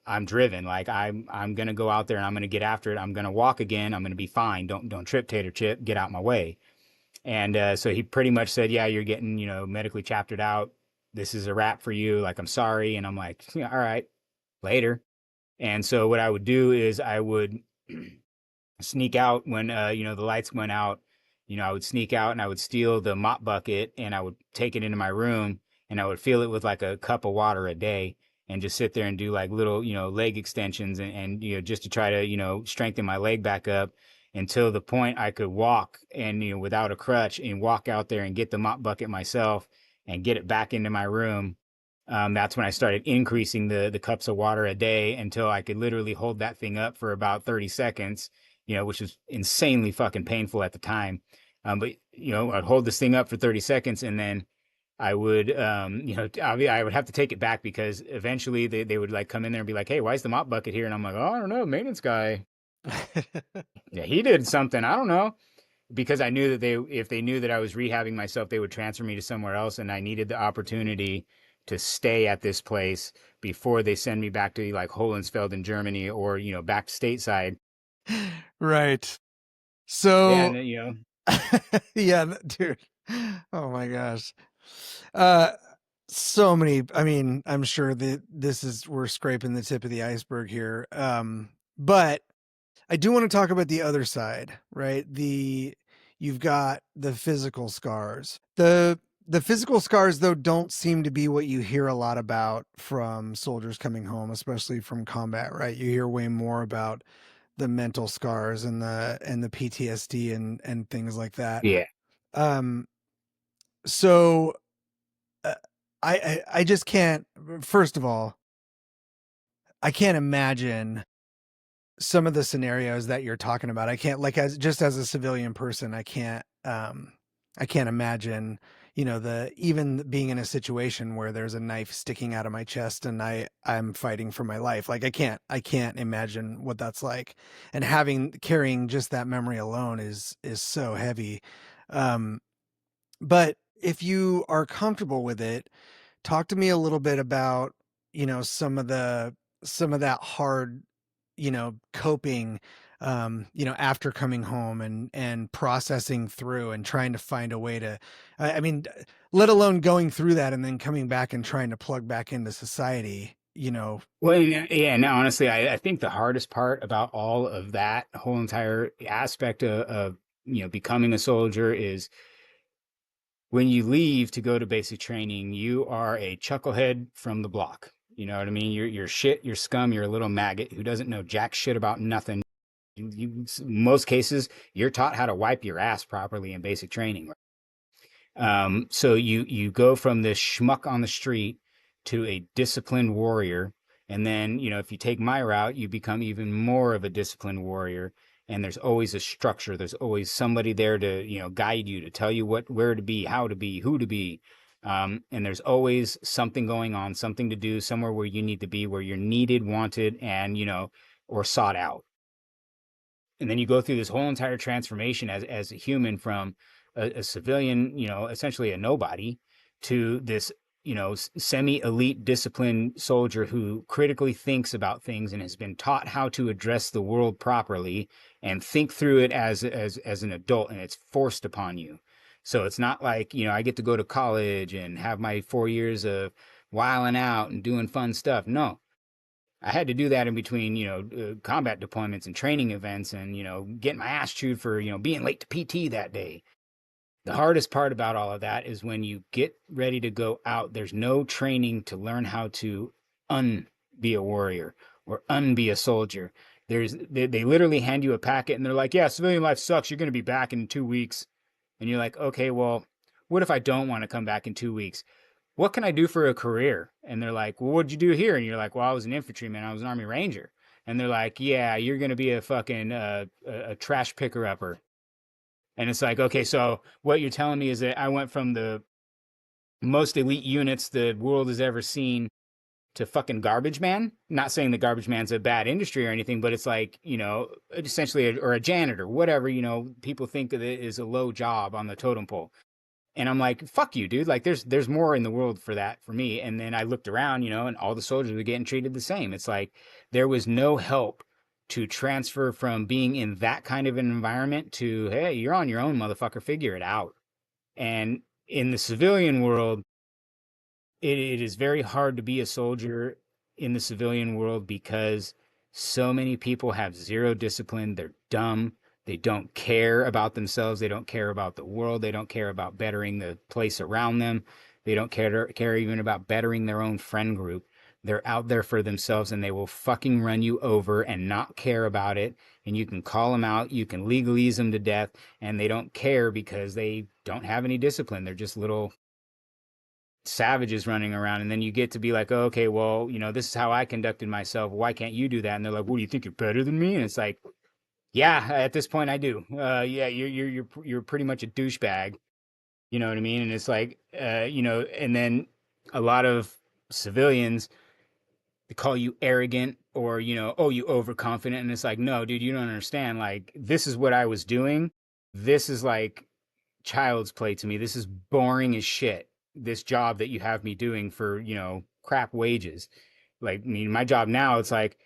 I'm driven. Like, I'm gonna go out there and I'm gonna get after it. I'm gonna walk again. I'm gonna be fine. Don't trip, tater chip. Get out my way. And so he pretty much said, yeah, you're getting medically chaptered out. This is a wrap for you. Like, I'm sorry. And I'm like, yeah, all right, later. And so what I would do is I would sneak out when the lights went out. I would sneak out and I would steal the mop bucket and I would take it into my room and I would fill it with like a cup of water a day and just sit there and do like little leg extensions and just to try to strengthen my leg back up until the point I could walk and without a crutch and walk out there and get the mop bucket myself and get it back into my room. That's when I started increasing the cups of water a day until I could literally hold that thing up for about 30 seconds, which was insanely fucking painful at the time. But I'd hold this thing up for 30 seconds and then I would, I would have to take it back because eventually they would like come in there and be like, hey, why is the mop bucket here? And I'm like, oh, I don't know, maintenance guy. Yeah, he did something. I don't know. Because I knew that if they knew that I was rehabbing myself, they would transfer me to somewhere else. And I needed the opportunity to stay at this place before they send me back to like Hohensfeld in Germany or, back stateside. Right. Yeah, So and you know, yeah, dude. Oh my gosh. Uh so many, I mean, I'm sure that this is we're scraping the tip of the iceberg here. But I do want to talk about the other side, right? You've got the physical scars. The physical scars though don't seem to be what you hear a lot about from soldiers coming home, especially from combat, right? You hear way more about the mental scars and the PTSD and things like that. yeah. Um so uh, I just can't, first of all, I can't imagine some of the scenarios that you're talking about. I can't, like, as just as a civilian person, I can't imagine, the even being in a situation where there's a knife sticking out of my chest and I'm fighting for my life. Like I can't imagine what that's like. And carrying just that memory alone is so heavy. Um but if you are comfortable with it, talk to me a little bit about, some of that hard, coping, after coming home and processing through and trying to find a way to, I mean, let alone going through that and then coming back and trying to plug back into society. Well, yeah, no, honestly, I think the hardest part about all of that whole entire aspect of becoming a soldier is when you leave to go to basic training, you are a chucklehead from the block. You know what I mean? You're shit, you're scum, you're a little maggot who doesn't know jack shit about nothing. Most cases, you're taught how to wipe your ass properly in basic training. So you go from this schmuck on the street to a disciplined warrior, and then if you take my route, you become even more of a disciplined warrior. And there's always a structure. There's always somebody there to guide you, to tell you where to be, how to be, who to be. And there's always something going on, something to do, somewhere where you need to be, where you're needed, wanted, and or sought out. And then you go through this whole entire transformation as a human from a civilian, essentially a nobody, to this, semi-elite disciplined soldier who critically thinks about things and has been taught how to address the world properly and think through it as an adult, and it's forced upon you. So it's not like, I get to go to college and have my 4 years of wiling out and doing fun stuff. No, I had to do that in between, combat deployments and training events and, getting my ass chewed for, being late to PT that day. The hardest part about all of that is when you get ready to go out, there's no training to learn how to be a warrior or be a soldier. They literally hand you a packet and they're like, yeah, civilian life sucks. You're going to be back in 2 weeks. And you're like, okay, well, what if I don't want to come back in 2 weeks? What can I do for a career? And they're like, well, what'd you do here? And you're like, well, I was an infantryman. I was an Army Ranger. And they're like, yeah, you're going to be a fucking a trash picker upper. And it's like, okay, so what you're telling me is that I went from the most elite units the world has ever seen to fucking garbage man. Not saying the garbage man's a bad industry or anything, but it's like, essentially, or a janitor, whatever, people think of it as a low job on the totem pole. And I'm like, fuck you, dude. Like there's more in the world for that for me. And then I looked around, and all the soldiers were getting treated the same. It's like there was no help to transfer from being in that kind of an environment to, hey, you're on your own, motherfucker, figure it out. And in the civilian world, it is very hard to be a soldier in the civilian world because so many people have zero discipline. They're dumb. They don't care about themselves. They don't care about the world. They don't care about bettering the place around them. They don't care even about bettering their own friend group. They're out there for themselves and they will fucking run you over and not care about it. And you can call them out. You can legalese them to death and they don't care because they don't have any discipline. They're just little savages running around, and then you get to be like, oh, okay, well, this is how I conducted myself, why can't you do that? And they're like, what, do you think you're better than me? And it's like, yeah, at this point I do. Yeah, you're pretty much a douchebag, you know what I mean? And it's like, and then a lot of civilians, they call you arrogant or oh, you overconfident, and it's like, no, dude, you don't understand. Like, this is what I was doing. This is like child's play to me. This is boring as shit. This job that you have me doing for, crap wages. Like, I mean, my job now, it's like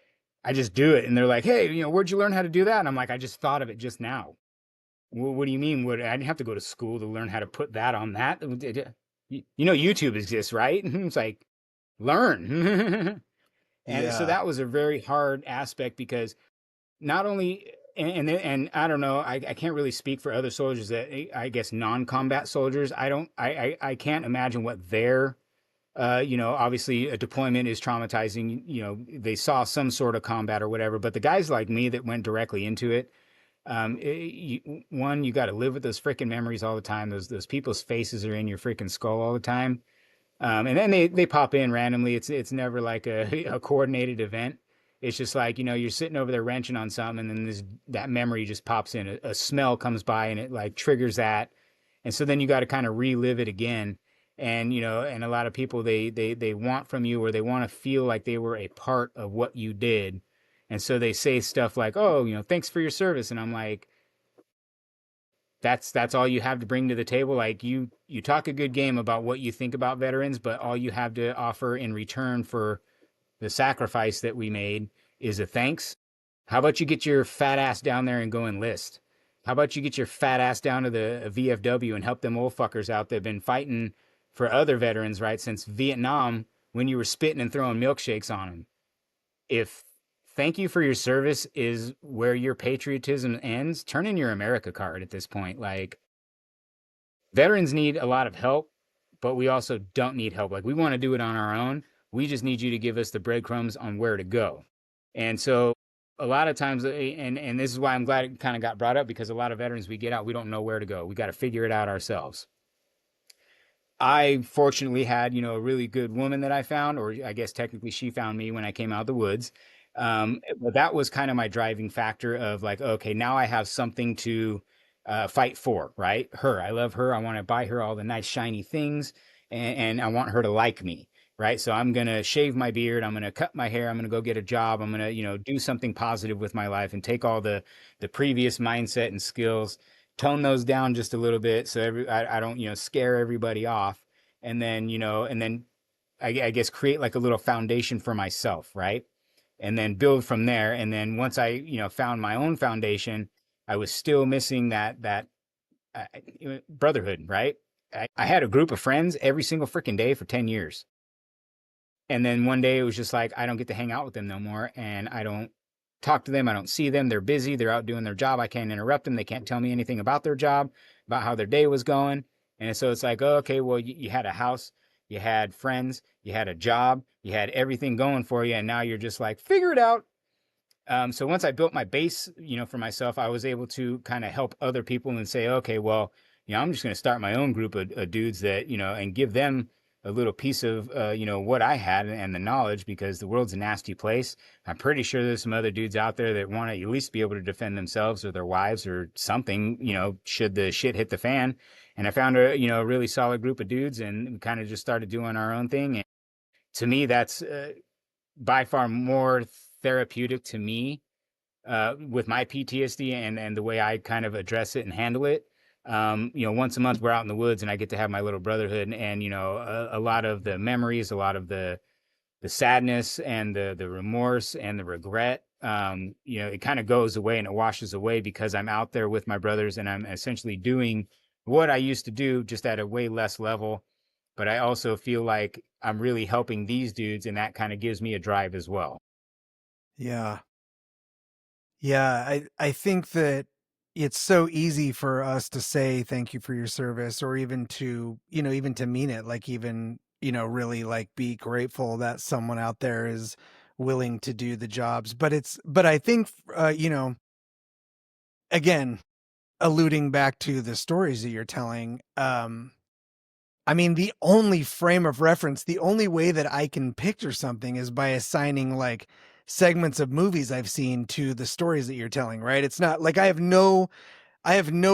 I just do it. And they're like, hey, where'd you learn how to do that? And I'm like, I just thought of it just now. What do you mean? I didn't have to go to school to learn how to put that on that. YouTube exists, right? It's like, learn. And so Yeah. that was a very hard aspect because not only, and I don't know, I can't really speak for other soldiers that I guess non-combat soldiers. I can't imagine what their obviously a deployment is traumatizing. They saw some sort of combat or whatever, but the guys like me that went directly into it, you got to live with those freaking memories all the time. Those people's faces are in your freaking skull all the time. And then they pop in randomly. It's never like a coordinated event. It's just like, you're sitting over there wrenching on something, and then that memory just pops in. A smell comes by and it like triggers that. And so then you got to kind of relive it again. And and a lot of people they want from you, or they want to feel like they were a part of what you did. And so they say stuff like, "Oh, thanks for your service." And I'm like, that's all you have to bring to the table. Like, you talk a good game about what you think about veterans, but all you have to offer in return for the sacrifice that we made is a thanks. How about you get your fat ass down there and go enlist? How about you get your fat ass down to the VFW and help them old fuckers out that have been fighting for other veterans, right, since Vietnam, when you were spitting and throwing milkshakes on them? If thank you for your service is where your patriotism ends, turn in your America card at this point. Like, veterans need a lot of help, but we also don't need help. Like, we want to do it on our own. We just need you to give us the breadcrumbs on where to go. And so a lot of times, and this is why I'm glad it kind of got brought up, because a lot of veterans, we get out, we don't know where to go. We got to figure it out ourselves. I fortunately had, a really good woman that I found, or I guess technically she found me when I came out of the woods. But that was kind of my driving factor of like, okay, now I have something to fight for, right? Her, I love her. I want to buy her all the nice shiny things, and I want her to like me, right? So I'm gonna shave my beard. I'm gonna cut my hair. I'm gonna go get a job. I'm gonna, do something positive with my life and take all the previous mindset and skills, tone those down just a little bit so I don't scare everybody off, and then I guess create like a little foundation for myself, right? And then build from there. And then once I found my own foundation, I was still missing that uh, brotherhood, right? I had a group of friends every single freaking day for 10 years. And then one day it was just like, I don't get to hang out with them no more. And I don't talk to them. I don't see them. They're busy. They're out doing their job. I can't interrupt them. They can't tell me anything about their job, about how their day was going. And so it's like, oh, okay, well, you had a house, you had friends, you had a job, you had everything going for you. And now you're just like, figure it out. So once I built my base, for myself, I was able to kind of help other people and say, okay, well, I'm just going to start my own group of dudes that, and give them a little piece of, what I had and the knowledge, because the world's a nasty place. I'm pretty sure there's some other dudes out there that want to at least be able to defend themselves or their wives or something, should the shit hit the fan. And I found a really solid group of dudes, and we kind of just started doing our own thing. And to me, that's by far more therapeutic to me with my PTSD and the way I kind of address it and handle it. Once a month we're out in the woods and I get to have my little brotherhood, and a lot of the memories, a lot of the sadness and the remorse and the regret, it kind of goes away and it washes away because I'm out there with my brothers and I'm essentially doing what I used to do, just at a way less level. But I also feel like I'm really helping these dudes, and that kind of gives me a drive as well. Yeah. Yeah, I think that it's so easy for us to say thank you for your service, or even to, even to mean it, like even, really like be grateful that someone out there is willing to do the jobs. But I think, again, alluding back to the stories that you're telling, I mean, the only frame of reference, the only way that I can picture something is by assigning like segments of movies I've seen to the stories that you're telling, right? It's not like I have no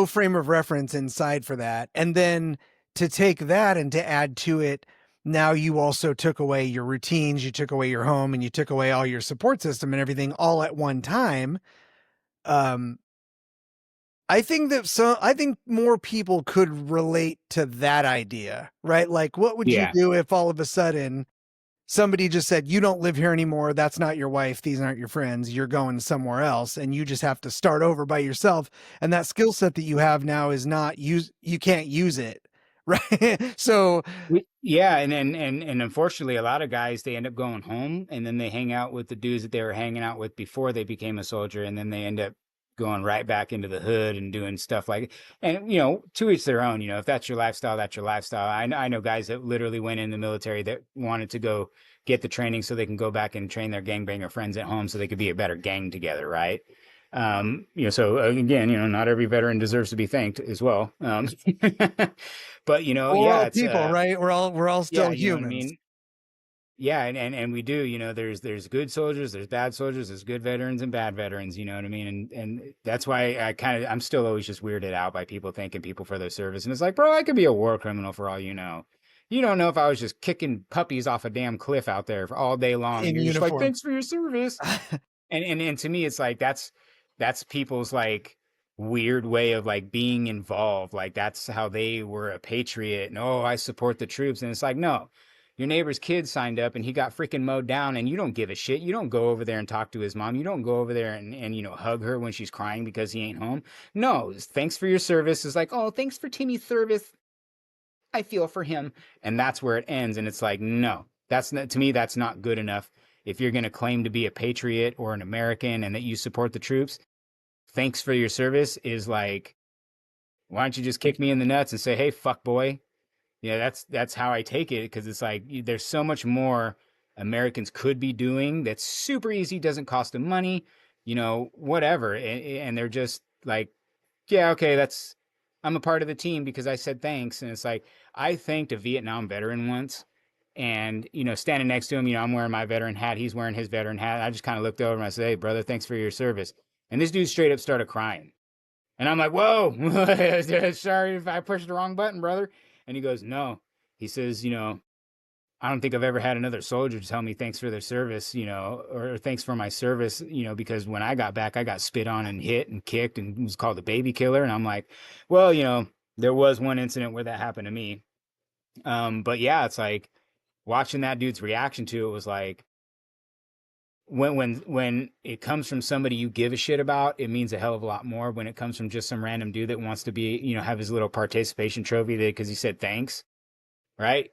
frame of reference inside for that. And then to take that and to add to it, now you also took away your routines, you took away your home, and you took away all your support system and everything all at one time. Um, I think more people could relate to that idea, right? Like, what would you Yeah. do if all of a sudden somebody just said, you don't live here anymore. That's not your wife. These aren't your friends. You're going somewhere else. And you just have to start over by yourself. And that skill set that you have now is not use, you can't use it. Right. So, Yeah, and unfortunately, a lot of guys they end up going home, and then they hang out with the dudes that they were hanging out with before they became a soldier, and then they end up going right back into the hood and doing stuff like, and to each their own. If that's your lifestyle, that's your lifestyle. I know guys that literally went in the military that wanted to go get the training so they can go back and train their gangbanger friends at home so they could be a better gang together, right? So again, not every veteran deserves to be thanked as well. But well, we're yeah, all it's people, right? We're all still yeah, you know what I humans. mean? Yeah, and we do, there's good soldiers, there's bad soldiers, there's good veterans and bad veterans, you know what I mean? And that's why I'm still always just weirded out by people thanking people for their service. And it's like, bro, I could be a war criminal for all you know. You don't know if I was just kicking puppies off a damn cliff out there for all day long, and In you're just like, uniform. thanks for your service. And to me it's like that's people's like weird way of like being involved, like that's how they were a patriot and oh I support the troops, and it's like no, your neighbor's kid signed up and he got freaking mowed down and you don't give a shit. You don't go over there and talk to his mom. You don't go over there and hug her when she's crying because he ain't home. No, thanks for your service. It's like, oh, thanks for Timmy's service. I feel for him. And that's where it ends. And it's like, no, that's not, to me, that's not good enough. If you're going to claim to be a patriot or an American and that you support the troops, thanks for your service is like, why don't you just kick me in the nuts and say, hey, fuck boy? Yeah, that's how I take it, because it's like there's so much more Americans could be doing that's super easy, doesn't cost them money, whatever. And they're just like, yeah, okay, I'm a part of the team because I said thanks. And it's like, I thanked a Vietnam veteran once, and, standing next to him, I'm wearing my veteran hat. He's wearing his veteran hat. I just kind of looked over and I said, hey, brother, thanks for your service. And this dude straight up started crying. And I'm like, whoa, sorry if I pushed the wrong button, brother. And he goes, no. He says, I don't think I've ever had another soldier tell me thanks for their service, or thanks for my service, because when I got back, I got spit on and hit and kicked and was called a baby killer. And I'm like, well, there was one incident where that happened to me. But yeah, it's like watching that dude's reaction to it was like, when it comes from somebody you give a shit about, it means a hell of a lot more. When it comes from just some random dude that wants to be, have his little participation trophy because he said thanks, right?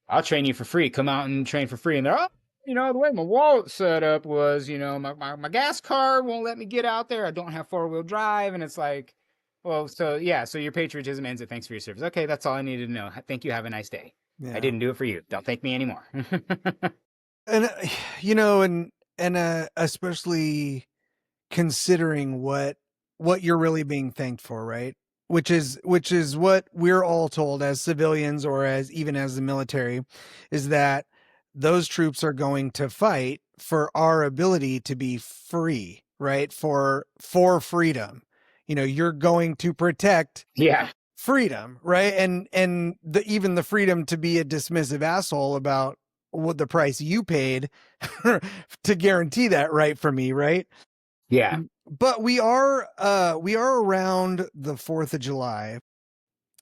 I'll train you for free. Come out and train for free. And they're, oh, the way my wallet set up was, my gas card won't let me get out there. I don't have 4-wheel drive. And it's like, well, so yeah, so your patriotism ends at thanks for your service. Okay, that's all I needed to know. Thank you. Have a nice day. I Yeah. didn't do it for you. Don't thank me anymore. And, and especially considering what you're really being thanked for, right? Which is what we're all told as civilians or as even as the military, is that those troops are going to fight for our ability to be free, right? For freedom. You're going to protect Yeah. freedom, right? And even the freedom to be a dismissive asshole about what the price you paid to guarantee that right for me, right? Yeah. But we are around the 4th of July.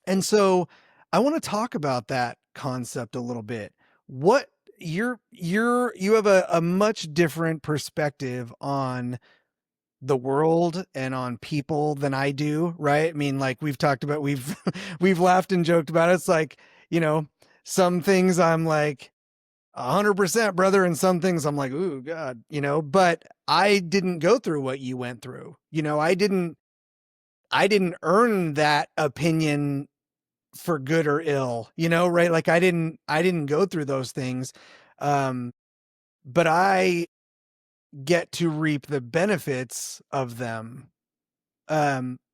And so I want to talk about that concept a little bit. What you have a much different perspective on the world and on people than I do, right? I mean, like we've talked about, we've we've laughed and joked about it. It's like, some things I'm like 100% brother, and some things I'm like, ooh, God, but I didn't go through what you went through. I didn't earn that opinion for good or ill, right? Like I didn't go through those things. Um, but I get to reap the benefits of them.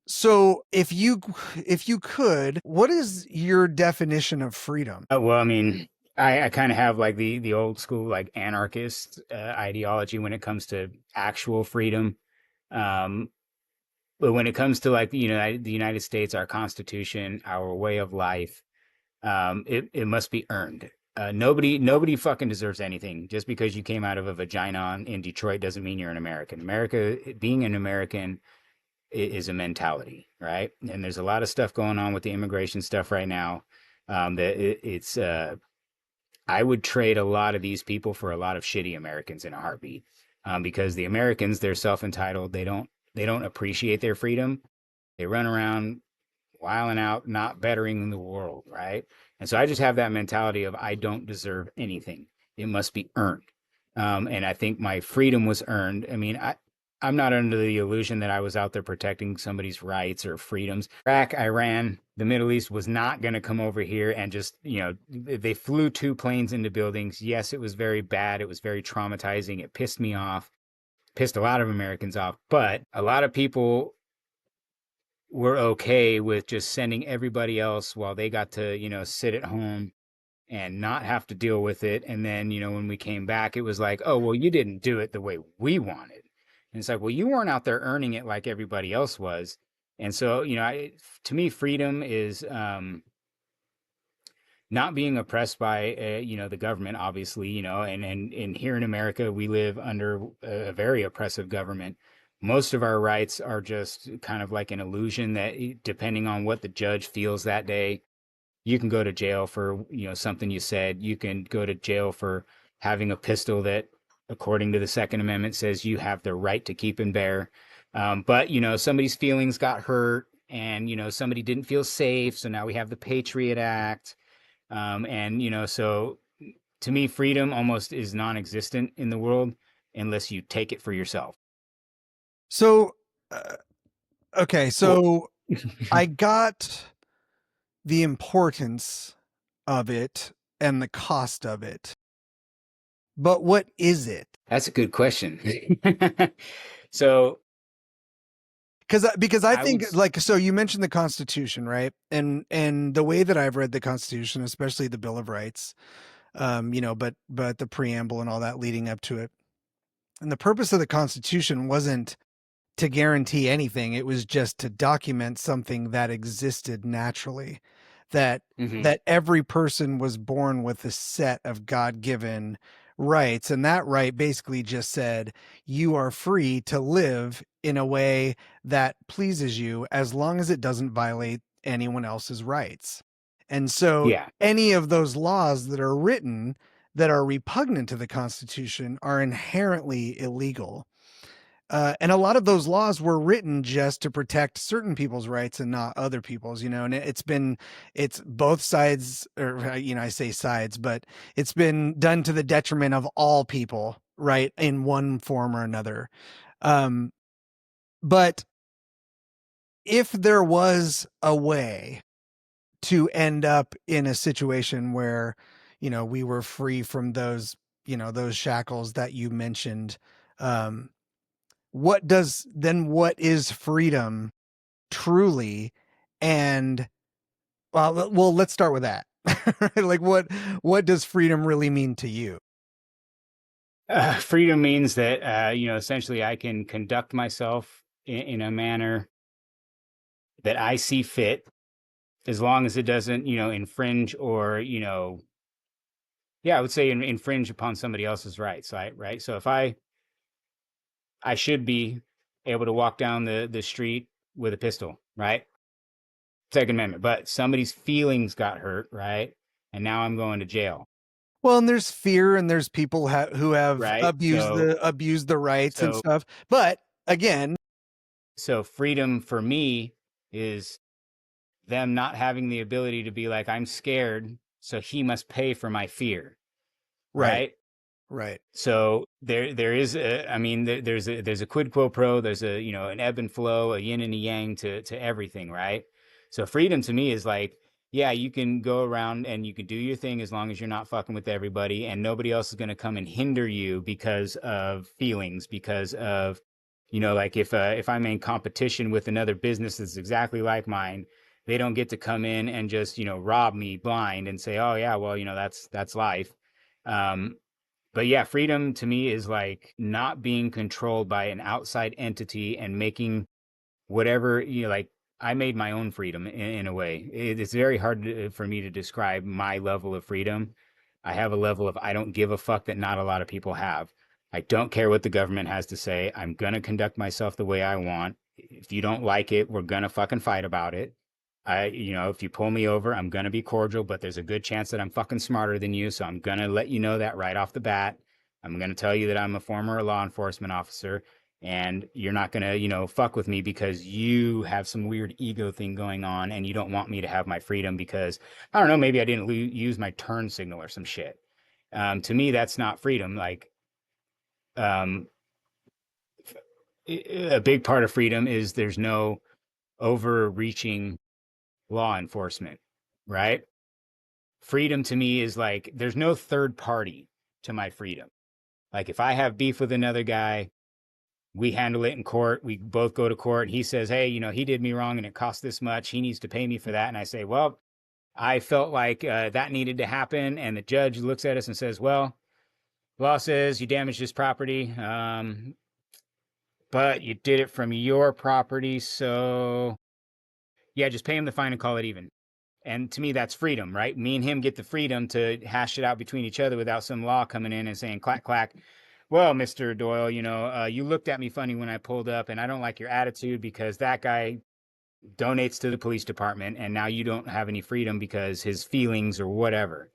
So if you could, what is your definition of freedom? Well, I mean, I kind of have like the old school like anarchist ideology when it comes to actual freedom. Um, but when it comes to like the United States, our Constitution, our way of life, it must be earned. Nobody fucking deserves anything. Just because you came out of a vagina in Detroit doesn't mean you're an American. Being an American is a mentality, right? And there's a lot of stuff going on with the immigration stuff right now. That it's I would trade a lot of these people for a lot of shitty Americans in a heartbeat. Because the Americans, they're self-entitled. They don't appreciate their freedom. They run around wilding out, not bettering the world, right? And so I just have that mentality of I don't deserve anything. It must be earned. And I think my freedom was earned. I mean, I'm not under the illusion that I was out there protecting somebody's rights or freedoms. Iraq, Iran, the Middle East was not going to come over here and just, they flew two planes into buildings. Yes, it was very bad. It was very traumatizing. It pissed me off, pissed a lot of Americans off. But a lot of people were okay with just sending everybody else while they got to, sit at home and not have to deal with it. And then, when we came back, it was like, oh, well, you didn't do it the way we wanted. And it's like, well, you weren't out there earning it like everybody else was. And so, to me, freedom is not being oppressed by, the government, obviously, and here in America, we live under a very oppressive government. Most of our rights are just kind of like an illusion that depending on what the judge feels that day, you can go to jail for something you said. You can go to jail for having a pistol that according to the Second Amendment says you have the right to keep and bear. But somebody's feelings got hurt, and somebody didn't feel safe, so now we have the Patriot Act. So to me, freedom almost is non-existent in the world unless you take it for yourself. So, okay, Well, so I got the importance of it and the cost of it, but what is it? that's a good question. So Because I I think would, like so you mentioned the Constitution, right? And the way that I've read the Constitution, especially the Bill of Rights, but the preamble and all that leading up to it. And the purpose of the Constitution wasn't to guarantee anything. It was just to document something that existed naturally, that mhm, that every person was born with a set of God-given rights, and that right basically just said you are free to live in a way that pleases you as long as it doesn't violate anyone else's rights. And so yeah. any of those laws that are written that are repugnant to the Constitution are inherently illegal. And a lot of those laws were written just to protect certain people's rights and not other people's, and it's both sides, or, I say sides, but it's been done to the detriment of all people, right, in one form or another. Um, but if there was a way to end up in a situation where, we were free from those shackles that you mentioned, um, what is freedom truly? And well, let's start with that. Like what does freedom really mean to you? Freedom means that, essentially I can conduct myself in a manner that I see fit, as long as it doesn't, infringe or, yeah, I would say infringe upon somebody else's rights, right? So if I should be able to walk down the street with a pistol, right? Second Amendment, but somebody's feelings got hurt, right? And now I'm going to jail, Well, and there's fear, and there's people who have right? abused the rights and So, stuff. But again, so freedom for me is them not having the ability to be like, I'm scared, so he must pay for my fear, right, right? right. So there is I mean there's a quid quo pro, there's a an ebb and flow, a yin and a yang to everything, right? So freedom to me is like, yeah, you can go around and you can do your thing as long as you're not fucking with everybody, and nobody else is going to come and hinder you because of feelings, because of like if I'm in competition with another business that's exactly like mine, they don't get to come in and just rob me blind and say, oh yeah, well that's life. um but yeah, freedom to me is like not being controlled by an outside entity and making whatever, like I made my own freedom in a way. It's very hard for me to describe my level of freedom. I have a level of I don't give a fuck that not a lot of people have. I don't care what the government has to say. I'm going to conduct myself the way I want. If you don't like it, we're going to fucking fight about it. If you pull me over, I'm going to be cordial, but there's a good chance that I'm fucking smarter than you. So I'm going to let you know that right off the bat. I'm going to tell you that I'm a former law enforcement officer and you're not going to, fuck with me because you have some weird ego thing going on and you don't want me to have my freedom because I don't know, maybe I didn't use my turn signal or some shit. To me, that's not freedom. Like, um, a big part of freedom is there's no overreaching law enforcement, right? Freedom to me is like there's no third party to my freedom. Like if I have beef with another guy, we handle it in court. We both go to court. He says, "Hey, he did me wrong and it cost this much. He needs to pay me for that." And I say, "Well, I felt like that needed to happen." And the judge looks at us and says, "Well, law says you damaged his property, but you did it from your property, so yeah, just pay him the fine and call it even." And to me, that's freedom, right? Me and him get the freedom to hash it out between each other without some law coming in and saying, clack, clack. Well, Mr. Doyle, you looked at me funny when I pulled up, and I don't like your attitude because that guy donates to the police department, and now you don't have any freedom because his feelings or whatever.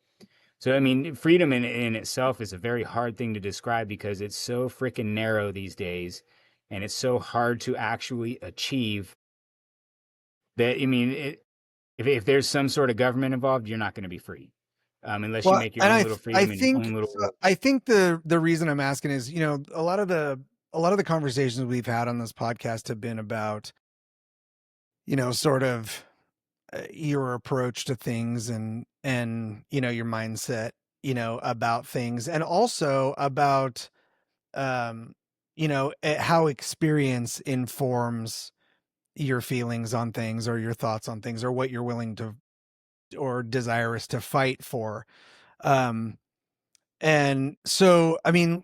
So, I mean, freedom in itself is a very hard thing to describe because it's so freaking narrow these days, and it's so hard to actually achieve that. I mean, if there's some sort of government involved, you're not going to be free, unless you Well, make your and own little I freedom in your think own little so world. I think the reason I'm asking is, a lot of the conversations we've had on this podcast have been about, sort of your approach to things and your mindset, about things and also about how experience informs your feelings on things or your thoughts on things or what you're willing to or desirous to fight for. Um and so I mean,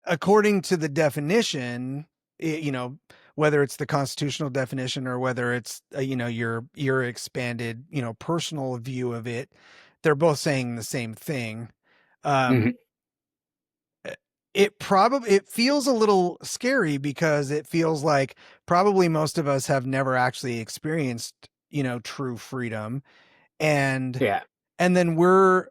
according to the definition, whether it's the constitutional definition or whether it's your expanded, personal view of it, they're both saying the same thing. Um, Mhm. it feels a little scary because it feels like probably most of us have never actually experienced, true freedom, and Yeah, and then we're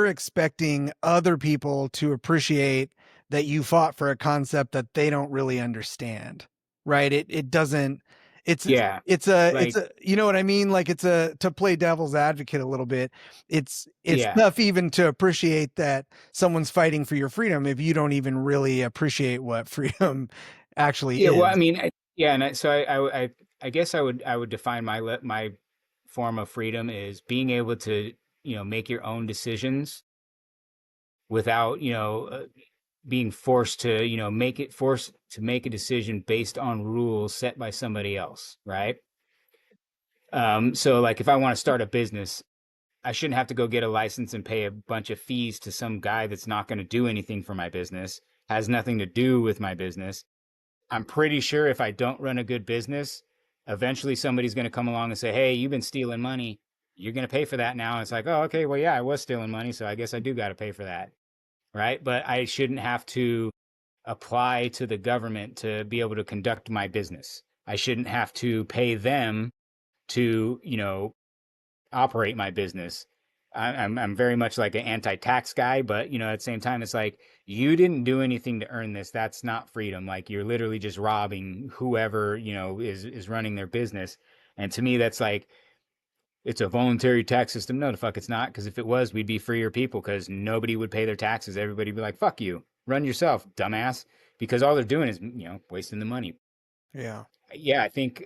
expecting other people to appreciate that you fought for a concept that they don't really understand, right? It doesn't. It's yeah, it's like a you know what I mean? Like it's a to play devil's advocate a little bit. It's yeah, tough even to appreciate that someone's fighting for your freedom if you don't even really appreciate what freedom actually yeah. Well, I is. mean, yeah, and I guess I would define my form of freedom is being able to make your own decisions without being forced to forced to make a decision based on rules set by somebody else, right? So like if I want to start a business, I shouldn't have to go get a license and pay a bunch of fees to some guy that's not going to do anything for my business, has nothing to do with my business. I'm pretty sure if I don't run a good business, eventually somebody's going to come along and say, "Hey, you've been stealing money. You're going to pay for that now." And it's like, "Oh, okay. Well, yeah, I was stealing money, so I guess I do got to pay for that." Right? But I shouldn't have to apply to the government to be able to conduct my business. I shouldn't have to pay them to, operate my business. I'm very much like an anti-tax guy, but at the same time, it's like you didn't do anything to earn this. That's not freedom. Like you're literally just robbing whoever is running their business. And to me, that's like it's a voluntary tax system. No, the fuck it's not. Because if it was, we'd be freer people. Because nobody would pay their taxes. Everybody'd be like, "Fuck you, run yourself, dumbass." Because all they're doing is wasting the money. Yeah. Yeah, I think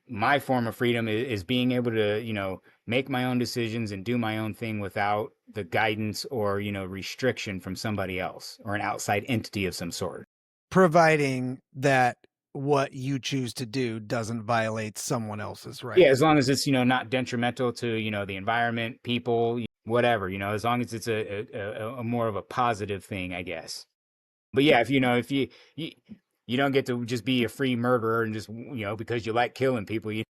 my form of freedom is being able to, make my own decisions and do my own thing without the guidance or, restriction from somebody else or an outside entity of some sort. Providing that what you choose to do doesn't violate someone else's Yeah, rights. as long as it's, not detrimental to, the environment, people, whatever, as long as it's a more of a positive thing, I guess. But yeah, if you don't get to just be a free murderer and just, because you like killing people, you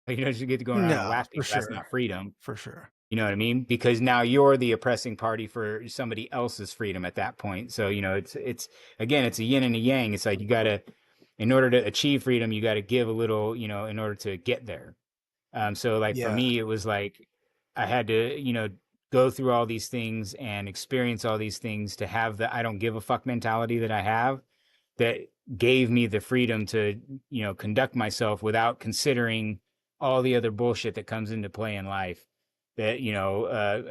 don't just get to go around and No, whack for people. That's sure. not freedom. For sure. You know what I mean? Because now you're the oppressing party for somebody else's freedom at that point. So, it's again, it's a yin and a yang. It's like you gotta in order to achieve freedom, you got to give a little, in order to get there. So like for Yeah. me, it was like I had to, go through all these things and experience all these things to have the I don't give a fuck mentality that I have, that gave me the freedom to, conduct myself without considering all the other bullshit that comes into play in life that,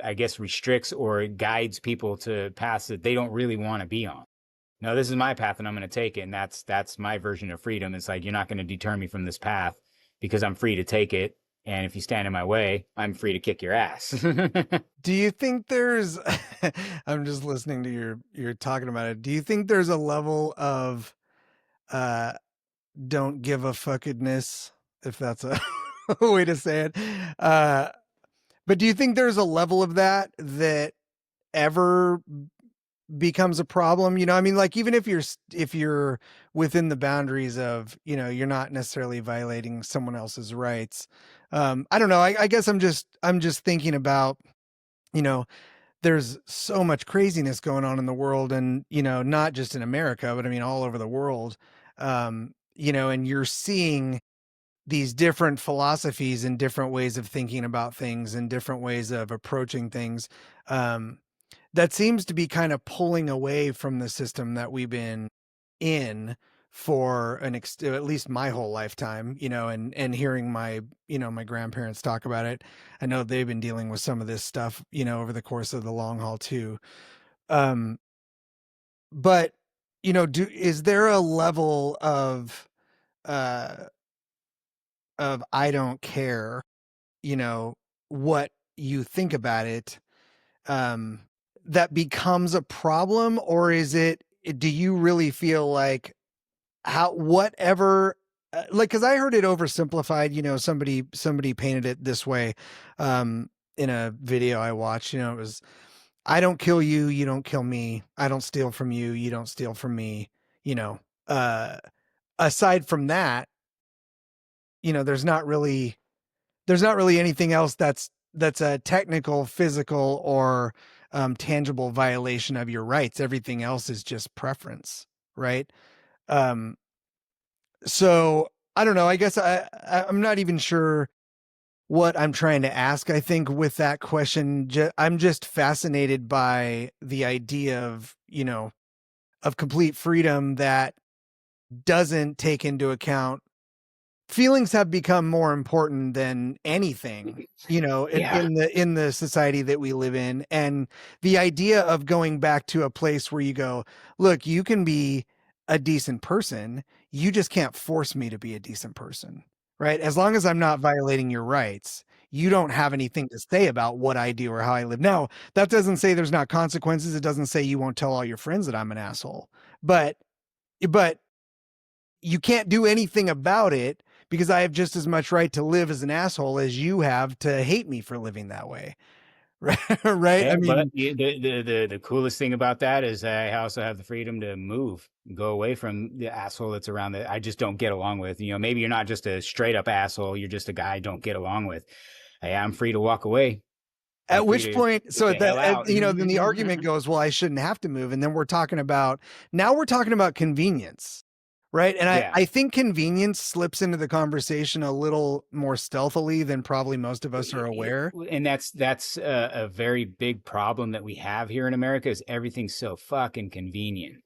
I guess restricts or guides people to paths that they don't really want to be on. No, this is my path and I'm going to take it. And that's my version of freedom. It's like, you're not going to deter me from this path because I'm free to take it. And if you stand in my way, I'm free to kick your ass. Do you think there's I'm just listening to you're talking about it. Do you think there's a level of uh don't give a fuckedness, if that's a way to say it? Uh but do you think there's a level of that that ever becomes a problem? You know, I mean, like, even if you're within the boundaries of, you're not necessarily violating someone else's rights. I don't know. I guess I'm just thinking about, you know, there's so much craziness going on in the world, and, not just in America, but I mean, all over the world. And you're seeing these different philosophies and different ways of thinking about things and different ways of approaching things. Um, that seems to be kind of pulling away from the system that we've been in for at least my whole lifetime, and hearing my grandparents talk about it. I know they've been dealing with some of this stuff, over the course of the long haul too. Um, but is there a level uh of I don't care, you know, what you think about it, um, that becomes a problem? Or do you really feel like whatever, like, cause I heard it oversimplified, somebody painted it this way, in a video I watched. It was, I don't kill you, you don't kill me. I don't steal from you, you don't steal from me. You know, uh, aside from that, there's not really anything else that's a technical, physical, or tangible violation of your rights. Everything else is just preference, right? Um, so I don't know. I guess I'm not even sure what I'm trying to ask. I think with that question, I'm just fascinated by the idea of of complete freedom that doesn't take into account feelings. Have become more important than anything, in, Yeah. in the society that we live in. And the idea of going back to a place where you go, look, you can be a decent person, you just can't force me to be a decent person, right? As long as I'm not violating your rights, you don't have anything to say about what I do or how I live. Now, that doesn't say there's not consequences. It doesn't say you won't tell all your friends that I'm an asshole, but you can't do anything about it, because I have just as much right to live as an asshole as you have to hate me for living that way. Right. Right. I Yeah, but mean, the coolest thing about that is I also have the freedom to move, go away from the asshole that's around that I just don't get along with. Maybe you're not just a straight up asshole, you're just a guy I don't get along with. Hey, I'm free to walk away. I'm at free which to point, get so the hell out. then the argument goes, well, I shouldn't have to move. And then we're talking about convenience. Right. And I, Yeah. I think convenience slips into the conversation a little more stealthily than probably most of us are aware. And that's a very big problem that we have here in America is everything's so fucking convenient,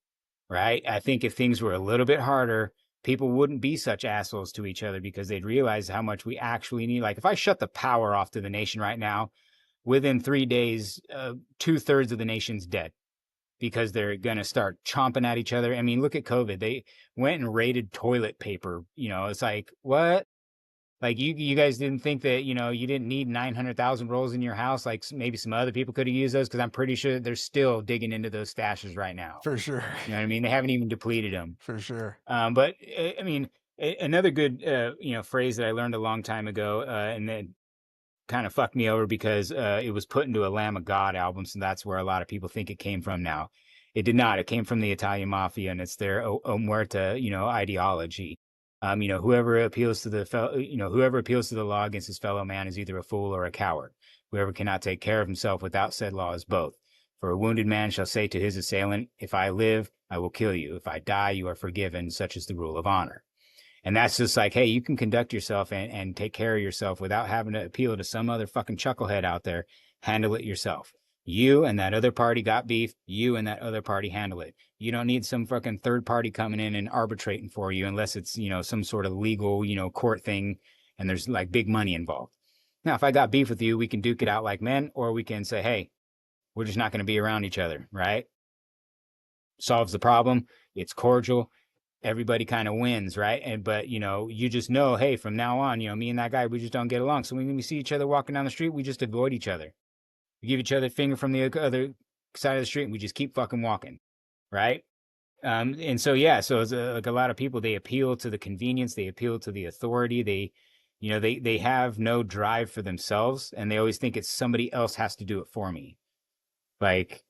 right? I think if things were a little bit harder, people wouldn't be such assholes to each other because they'd realize how much we actually need. Like if I shut the power off to the nation right now, within 3 days, 2/3 of the nation's dead because they're going to start chomping at each other. I mean, look at COVID. They went and raided toilet paper. It's like, what? Like you guys didn't think that, you didn't need 900,000 rolls in your house. Like maybe some other people could have used those. Cause I'm pretty sure they're still digging into those stashes right now. For sure. You know what I mean? They haven't even depleted them. For sure. But I mean, another good, phrase that I learned a long time ago, and then kind of fucked me over because it was put into a Lamb of God album, so that's where a lot of people think it came from now. It did not. It came from the Italian mafia, and it's their omerta, ideology. Whoever appeals to whoever appeals to the law against his fellow man is either a fool or a coward. Whoever cannot take care of himself without said law is both. For a wounded man shall say to his assailant, "If I live, I will kill you. If I die, you are forgiven. Such is the rule of honor. And that's just like, hey, you can conduct yourself and take care of yourself without having to appeal to some other fucking chucklehead out there. Handle it yourself. You and that other party got beef. You and that other party handle it. You don't need some fucking third party coming in and arbitrating for you unless it's, some sort of legal, court thing and there's like big money involved. Now, if I got beef with you, we can duke it out like men, or we can say, hey, we're just not going to be around each other, right? Solves the problem. It's cordial. Everybody kind of wins, right? But you just know, hey, from now on, me and that guy, we just don't get along. So when we see each other walking down the street, we just avoid each other. We give each other a finger from the other side of the street, and we just keep fucking walking, right? And so yeah, so it's like a lot of people, they appeal to the convenience, they appeal to the authority, they have no drive for themselves, and they always think it's somebody else has to do it for me. Like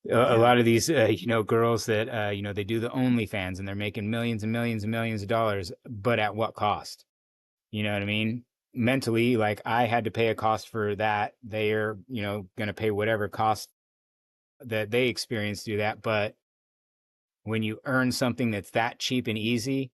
a Yeah. lot of these girls that they do the OnlyFans and they're making millions and millions and millions of dollars, but at what cost? You know what I mean? Mentally, like I had to pay a cost for that. They're going to pay whatever cost that they experience to do that. But when you earn something that's that cheap and easy,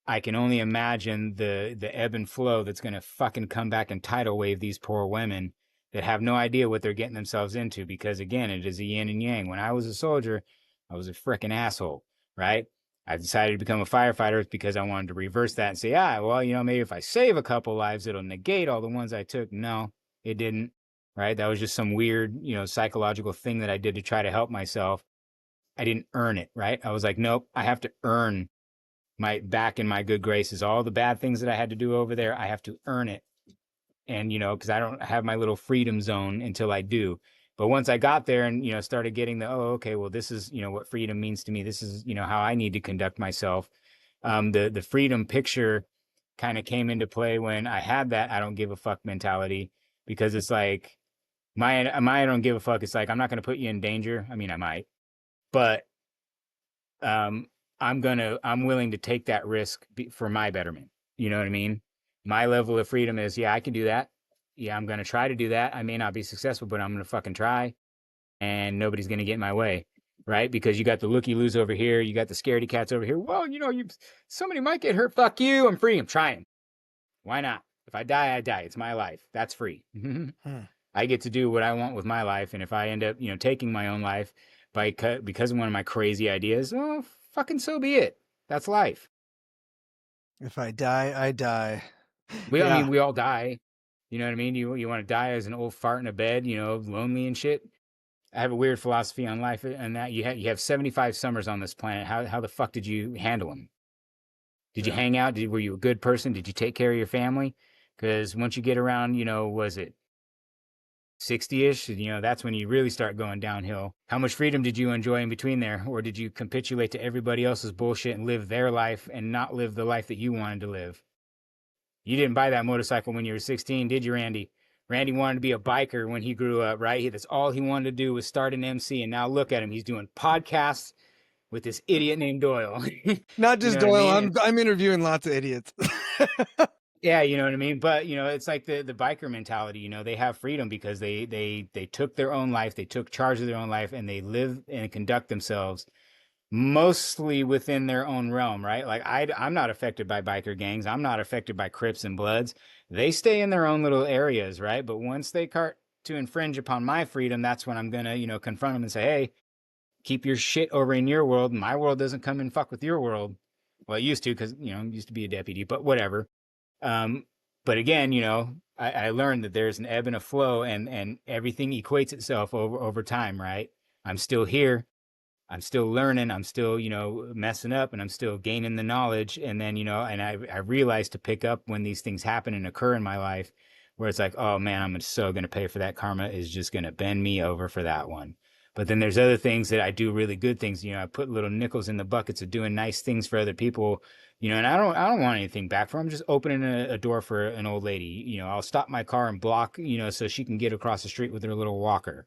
I can only imagine the ebb and flow that's going to fucking come back and tidal wave these poor women that have no idea what they're getting themselves into. Because again, it is a yin and yang. When I was a soldier, I was a freaking asshole, right? I decided to become a firefighter because I wanted to reverse that and say, well, maybe if I save a couple lives, it'll negate all the ones I took. No, it didn't, right? That was just some weird, psychological thing that I did to try to help myself. I didn't earn it, right? I was like, nope, I have to earn my back in my good graces. All the bad things that I had to do over there, I have to earn it. And, because I don't have my little freedom zone until I do. But once I got there and, started getting okay, well, this is, what freedom means to me. This is, how I need to conduct myself. The freedom picture kind of came into play when I had that I don't give a fuck mentality, because it's like my I don't give a fuck. It's like, I'm not going to put you in danger. I mean, I might, but um, I'm willing to take that risk for my betterment. You know what I mean? My level of freedom is, yeah, I can do that. Yeah, I'm going to try to do that. I may not be successful, but I'm going to fucking try, and nobody's going to get in my way. Right? Because you got the looky loos over here. You got the scaredy cats over here. Well, somebody might get hurt. Fuck you. I'm free. I'm trying. Why not? If I die, I die. It's my life. That's free. Hmm. I get to do what I want with my life. And if I end up, taking my own life because of one of my crazy ideas, well, fucking so be it. That's life. If I die, I die. I Yeah. mean, we all die. You know what I mean? You want to die as an old fart in a bed, lonely and shit. I have a weird philosophy on life, and that you have 75 summers on this planet. How the fuck did you handle them? Did you Yeah. hang out? Were you a good person? Did you take care of your family? Because once you get around, was it 60-ish, that's when you really start going downhill. How much freedom did you enjoy in between there? Or did you capitulate to everybody else's bullshit and live their life and not live the life that you wanted to live? You didn't buy that motorcycle when you were 16, did you, Randy? Randy wanted to be a biker when he grew up, right? That's all he wanted to do was start an MC. And now look at him. He's doing podcasts with this idiot named Doyle. Not You just know what I Doyle. mean? I'm interviewing lots of idiots. Yeah, you know what I mean? But, it's like the biker mentality, they have freedom because they took their own life, they took charge of their own life, and they live and conduct themselves mostly within their own realm, right? Like I'm not affected by biker gangs. I'm not affected by Crips and Bloods. They stay in their own little areas, right? But once they start to infringe upon my freedom, that's when I'm gonna, confront them and say, hey, keep your shit over in your world. My world doesn't come and fuck with your world. Well, it used to, because, I used to be a deputy, but whatever. Um, but again, I learned that there's an ebb and a flow, and everything equates itself over time, right? I'm still here. I'm still learning. I'm still, messing up, and I'm still gaining the knowledge. And then, and I realized to pick up when these things happen and occur in my life, where it's like, oh man, I'm so going to pay for that. Karma is just going to bend me over for that one. But then there's other things that I do really good things. I put little nickels in the buckets of doing nice things for other people, and I don't want anything back for them. I'm just opening a door for an old lady. I'll stop my car and block, so she can get across the street with her little walker.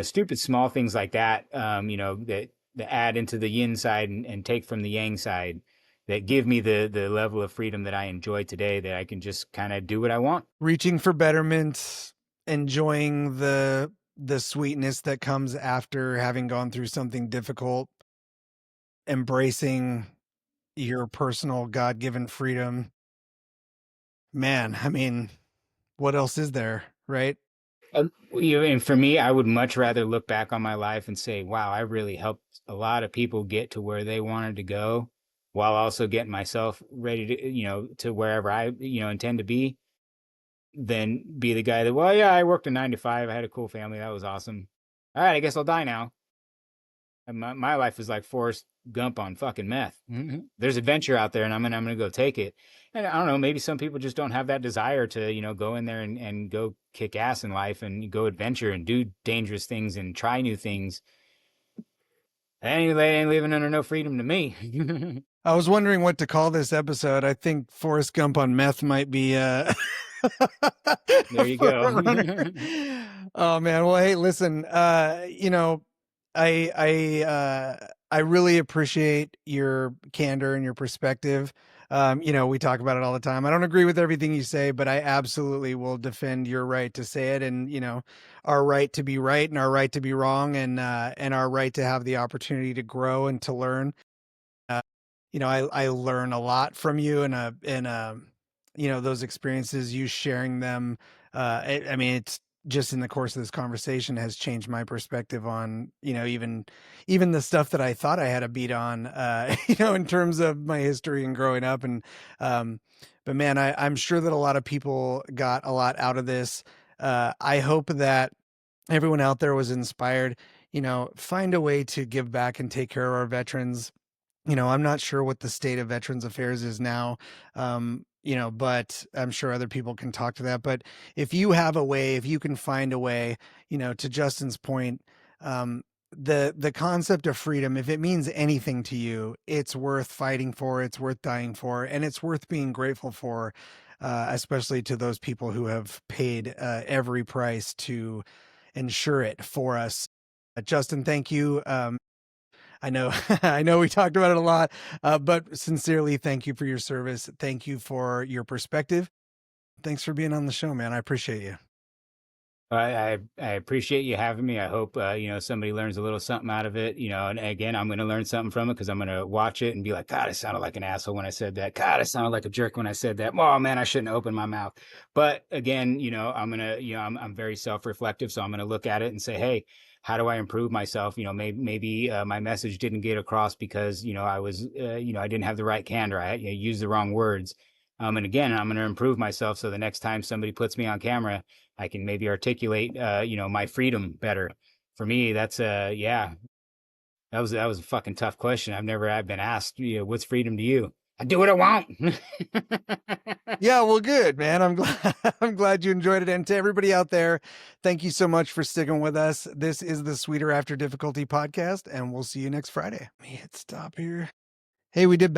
Stupid small things like that, that add into the yin side and take from the yang side, that give me the level of freedom that I enjoy today, that I can just kind of do what I want. Reaching for betterment, enjoying the sweetness that comes after having gone through something difficult. embracing your personal God-given freedom. Man, I mean, what else is there, right? And for me, I would much rather look back on my life and say, wow, I really helped a lot of people get to where they wanted to go while also getting myself ready to, to wherever I, intend to be, than be the guy that, well, yeah, I worked a 9 to 5. I had a cool family. That was awesome. All right, I guess I'll die now. And my life is like Forrest Gump on fucking meth. There's adventure out there, and I'm gonna go take it. And I don't know, maybe some people just don't have that desire to, go in there and go kick ass in life and go adventure and do dangerous things and try new things. They ain't living under no freedom to me. I was wondering what to call this episode. I think Forrest Gump on meth might be There you for go. a runner. Oh man. Well, hey, listen, I really appreciate your candor and your perspective. We talk about it all the time. I don't agree with everything you say, but I absolutely will defend your right to say it, and our right to be right and our right to be wrong, and our right to have the opportunity to grow and to learn. I learn a lot from you, and those experiences, you sharing them. I mean, it's just in the course of this conversation has changed my perspective on, even the stuff that I thought I had a beat on, in terms of my history and growing up. Um, but man, I'm sure that a lot of people got a lot out of this. I hope that everyone out there was inspired. Find a way to give back and take care of our veterans. I'm not sure what the state of Veterans Affairs is now, but I'm sure other people can talk to that. But if you have a way, if you can find a way, to Justin's point, the concept of freedom, if it means anything to you, it's worth fighting for, it's worth dying for, and it's worth being grateful for, especially to those people who have paid every price to ensure it for us. Justin, thank you. I know, I know we talked about it a lot, but sincerely, thank you for your service. Thank you for your perspective. Thanks for being on the show, man. I appreciate you. I appreciate you having me. I hope somebody learns a little something out of it. And again, I'm going to learn something from it because I'm going to watch it and be like, God, I sounded like an asshole when I said that. God, I sounded like a jerk when I said that. Oh man, I shouldn't open my mouth. But again, I'm gonna, I'm very self-reflective, so I'm going to look at it and say, hey, how do I improve myself? Maybe my message didn't get across because I was, I didn't have the right candor. I used the wrong words. And again, I'm going to improve myself so the next time somebody puts me on camera, I can maybe articulate, my freedom better. For me, that's yeah, that was a fucking tough question. I've been asked, what's freedom to you? I do what I want. Yeah, well, good, man. I'm glad I'm glad you enjoyed it. And to everybody out there, thank you so much for sticking with us. This is the Sweeter After Difficulty podcast, and we'll see you next Friday. Let me hit stop here. Hey, we did